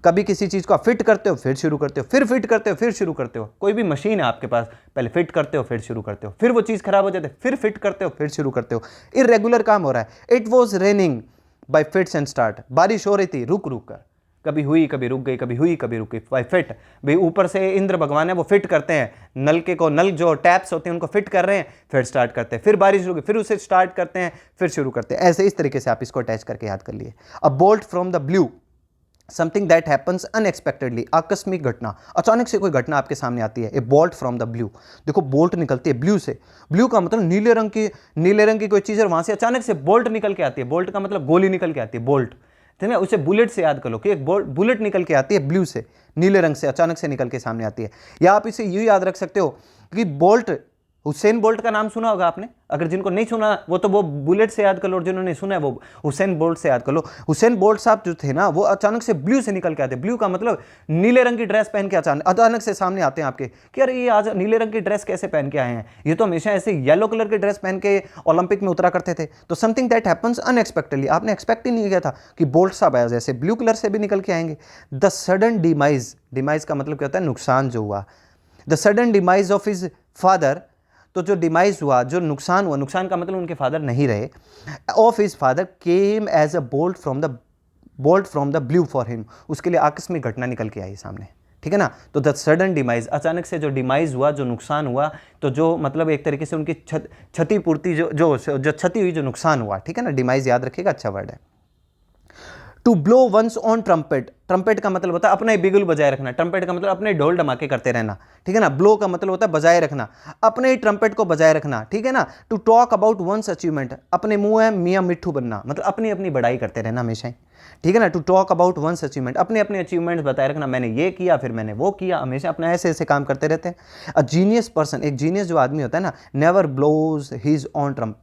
कभी किसी चीज़ को आप फिट करते हो फिर शुरू करते हो, फिर फिट करते हो फिर शुरू करते हो। कोई भी मशीन है आपके पास, पहले फिट करते हो फिर शुरू करते हो, फिर वो चीज़ खराब हो जाती है, फिर फिट करते हो फिर शुरू करते हो। इरेगुलर काम हो रहा है। It was raining bye fits and start, बारिश हो रही थी रुक रुक कर, कभी हुई कभी रुक गई, कभी हुई कभी रुक गई। बाय फिट, भाई ऊपर से इंद्र भगवान है वो फिट करते हैं नलके को, नल जो टैप्स होते हैं उनको फिट कर रहे हैं, फिर स्टार्ट करते हैं, फिर बारिश रुकी, फिर उसे स्टार्ट करते हैं, फिर शुरू करते हैं। ऐसे इस तरीके से आप इसको अटैच करके याद कर लिए। अ bolt from the blue, something that happens unexpectedly, आकस्मिक घटना, अचानक से कोई घटना आपके सामने आती है। ए बोल्ट फ्रॉम द ब्लू, देखो बोल्ट निकलती है ब्लू से, ब्लू का मतलब नीले रंग की कोई चीज़ है, वहां से अचानक से बोल्ट निकल के आती है। बोल्ट का मतलब गोली निकल के आती है, बोल्ट, ठीक है, उसे बुलेट से याद कर लो कि एक बुलेट निकल के आती है ब्लू से, नीले रंग से अचानक से निकल के सामने आती है। या आप इसे यूं याद रख सकते हो कि बोल्ट, हुसैन बोल्ट का नाम सुना होगा आपने, अगर जिनको नहीं सुना वो तो वो बुलेट से याद कर लो, और जिन्होंने सुना है वो हुसैन बोल्ट से याद कर लो। हुसैन बोल्ट साहब जो थे ना, वो अचानक से ब्लू से निकल के आते, ब्लू का मतलब नीले रंग की ड्रेस पहन के अचानक से सामने आते हैं आपके, कि अरे ये आज नीले रंग की ड्रेस कैसे पहन के आए हैं, ये तो हमेशा ऐसे येलो कलर की ड्रेस पहन के ओलंपिक में उतरा करते थे। तो समथिंग दैट हैपन्स अनएक्सपेक्टेडली, आपने एक्सपेक्ट ही नहीं किया था कि बोल्ट साहब आज ऐसे ब्लू कलर से भी निकल के आएंगे। द सडन डिमाइज, डिमाइज का मतलब क्या होता है, नुकसान जो हुआ। The sudden demise of his father, तो जो डिमाइज हुआ, जो नुकसान हुआ, नुकसान का मतलब उनके फादर नहीं रहे, of his father came as a bolt from the blue for him, उसके लिए आकस्मिक घटना निकल के आई सामने, ठीक है ना। तो द सडन डिमाइज, अचानक से जो डिमाइज हुआ, जो नुकसान हुआ, तो जो मतलब एक तरीके से उनकी क्षतिपूर्ति, जो क्षति हुई, जो नुकसान हुआ, ठीक है ना। डिमाइज याद रखिएगा, अच्छा वर्ड है। To blow one's own trumpet, trumpet का मतलब होता है अपने बिगुल बजाय रखना, ट्रम्पेट का मतलब अपने ढोल धमाके करते रहना, ठीक है ना। ब्लो का मतलब होता है बजाय रखना, अपने ही ट्रम्पेट को बजाय रखना, ठीक है ना। To talk about one's achievement, अपने मुंह है मियाँ मिट्ठू बनना, मतलब अपनी अपनी बड़ाई करते रहना हमेशा ही, ठीक है ना। To talk about one's achievement, अपने अपने अचीवमेंट्स बताए रखना, मैंने ये किया फिर मैंने वो किया, हमेशा अपना ऐसे ऐसे काम करते रहते हैं। अ जीनियस पर्सन, एक जीनियस जो आदमी होता है ना, never blows his own trump,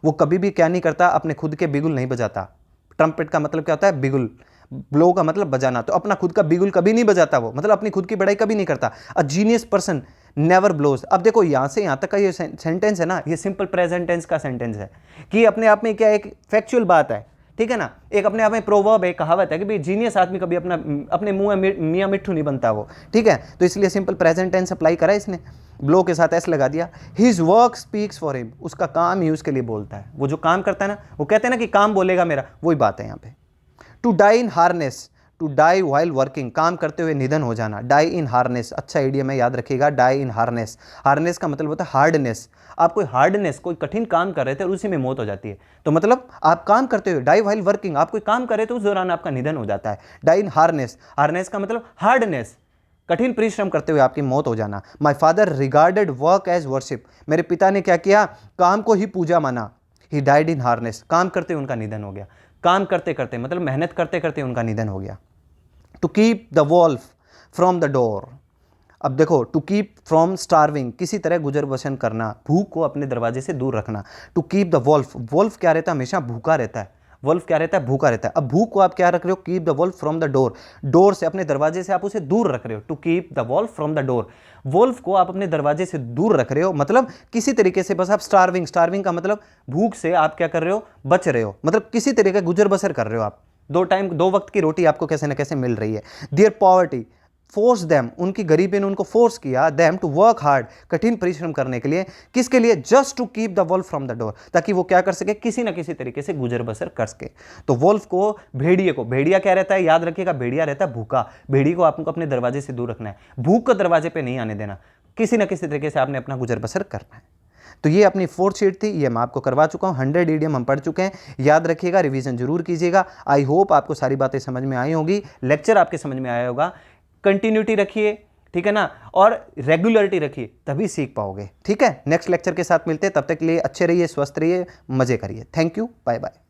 वो कभी भी क्या नहीं करता, अपने खुद के बिगुल नहीं बजाता। ट्रम्पेट का मतलब क्या होता है, बिगुल, ब्लो का मतलब बजाना, तो अपना खुद का बिगुल कभी नहीं बजाता वो, मतलब अपनी खुद की बड़ाई कभी नहीं करता। A genius person never blows, अब देखो यहां से यहां तक का ये सेंटेंस है ना, ये सिंपल प्रेजेंट टेंस का सेंटेंस है, कि अपने आप में क्या एक फैक्चुअल बात है, ठीक है ना, एक अपने आप में प्रोवर्ब है, कहावत है कि भाई जीनियस आदमी कभी अपने मुंह में मियाँ मिट्ठू नहीं बनता वो, ठीक है। तो इसलिए सिंपल प्रेजेंट टेंस अप्लाई करा इसने, ब्लो के साथ एस लगा दिया। His work speaks for him, उसका काम ही उसके लिए बोलता है, वो जो काम करता है ना, वो कहते हैं ना कि काम बोलेगा मेरा, वही बात है यहाँ पे। To die in harness, to die while working, काम करते हुए निधन हो जाना, डाई इन हार्नेस, अच्छा आइडिया में याद रखिएगा, डाई इन हार्नेस। हार्नेस का मतलब होता है हार्डनेस, आप कोई हार्डनेस, कोई कठिन काम कर रहे थे और उसी में मौत हो जाती है, तो मतलब आप काम करते हुए, डाई वाइल वर्किंग, आप कोई काम कर रहे थे उस दौरान आपका निधन हो जाता है। डाई इन हार्नेस, हार्नेस का मतलब हार्डनेस, कठिन परिश्रम करते हुए आपकी मौत हो जाना। My father regarded work as worship, मेरे पिता ने क्या किया, काम को ही पूजा माना। ही डाइड इन हार्नेस, काम करते हुए उनका निधन हो गया, काम करते करते मतलब मेहनत करते करते उनका निधन हो गया। To keep the wolf from the door, अब देखो, टू कीप फ्रॉम स्टार्विंग, किसी तरह गुजर बसर करना, भूख को अपने दरवाजे से दूर रखना। To keep the wolf, wolf क्या रहता है, हमेशा भूखा रहता है, वॉल्फ क्या रहता है, भूखा रहता है। अब भूख को आप क्या रख रहे हो, keep the wolf from the door, door से, अपने दरवाजे से आप उसे दूर रख रहे हो। To keep the wolf from the door, wolf को आप अपने दरवाजे से दूर रख रहे हो, मतलब किसी तरीके से बस आप स्टार्विंग, स्टार्विंग का मतलब भूख से आप क्या कर रहे हो, बच रहे हो, मतलब किसी तरीके का गुजर बसर कर रहे हो आप, दो वक्त की रोटी आपको कैसे ना कैसे मिल रही है। देयर पॉवर्टी फोर्स देम, उनकी गरीबी ने उनको फोर्स किया, देम टू वर्क हार्ड, कठिन परिश्रम करने के लिए, किसके लिए, just to keep the wolf from the door, ताकि वो क्या कर सके, किसी ना किसी तरीके से गुजर बसर कर सके। तो वॉल्फ को, भेड़िए को, भेड़िया क्या रहता है, याद रखिएगा, भेड़िया रहता है भूखा, भेड़िए को आपको अपने दरवाजे से दूर रखना है, भूख को दरवाजे पे नहीं आने देना, किसी ना किसी तरीके से आपने अपना गुजर बसर करना है। तो ये अपनी 4th शीट थी, ये मैं आपको करवा चुका हूँ, 100 इडियम हम पढ़ चुके हैं, याद रखिएगा, रिवीजन जरूर कीजिएगा। आई होप आपको सारी बातें समझ में आई होगी, लेक्चर आपके समझ में आया होगा। कंटिन्यूटी रखिए, ठीक है ना, और रेगुलरिटी रखिए, तभी सीख पाओगे, ठीक है। नेक्स्ट लेक्चर के साथ मिलते हैं, तब तक के लिए अच्छे रहिए, स्वस्थ रहिए, मजे करिए। Thank you, bye bye.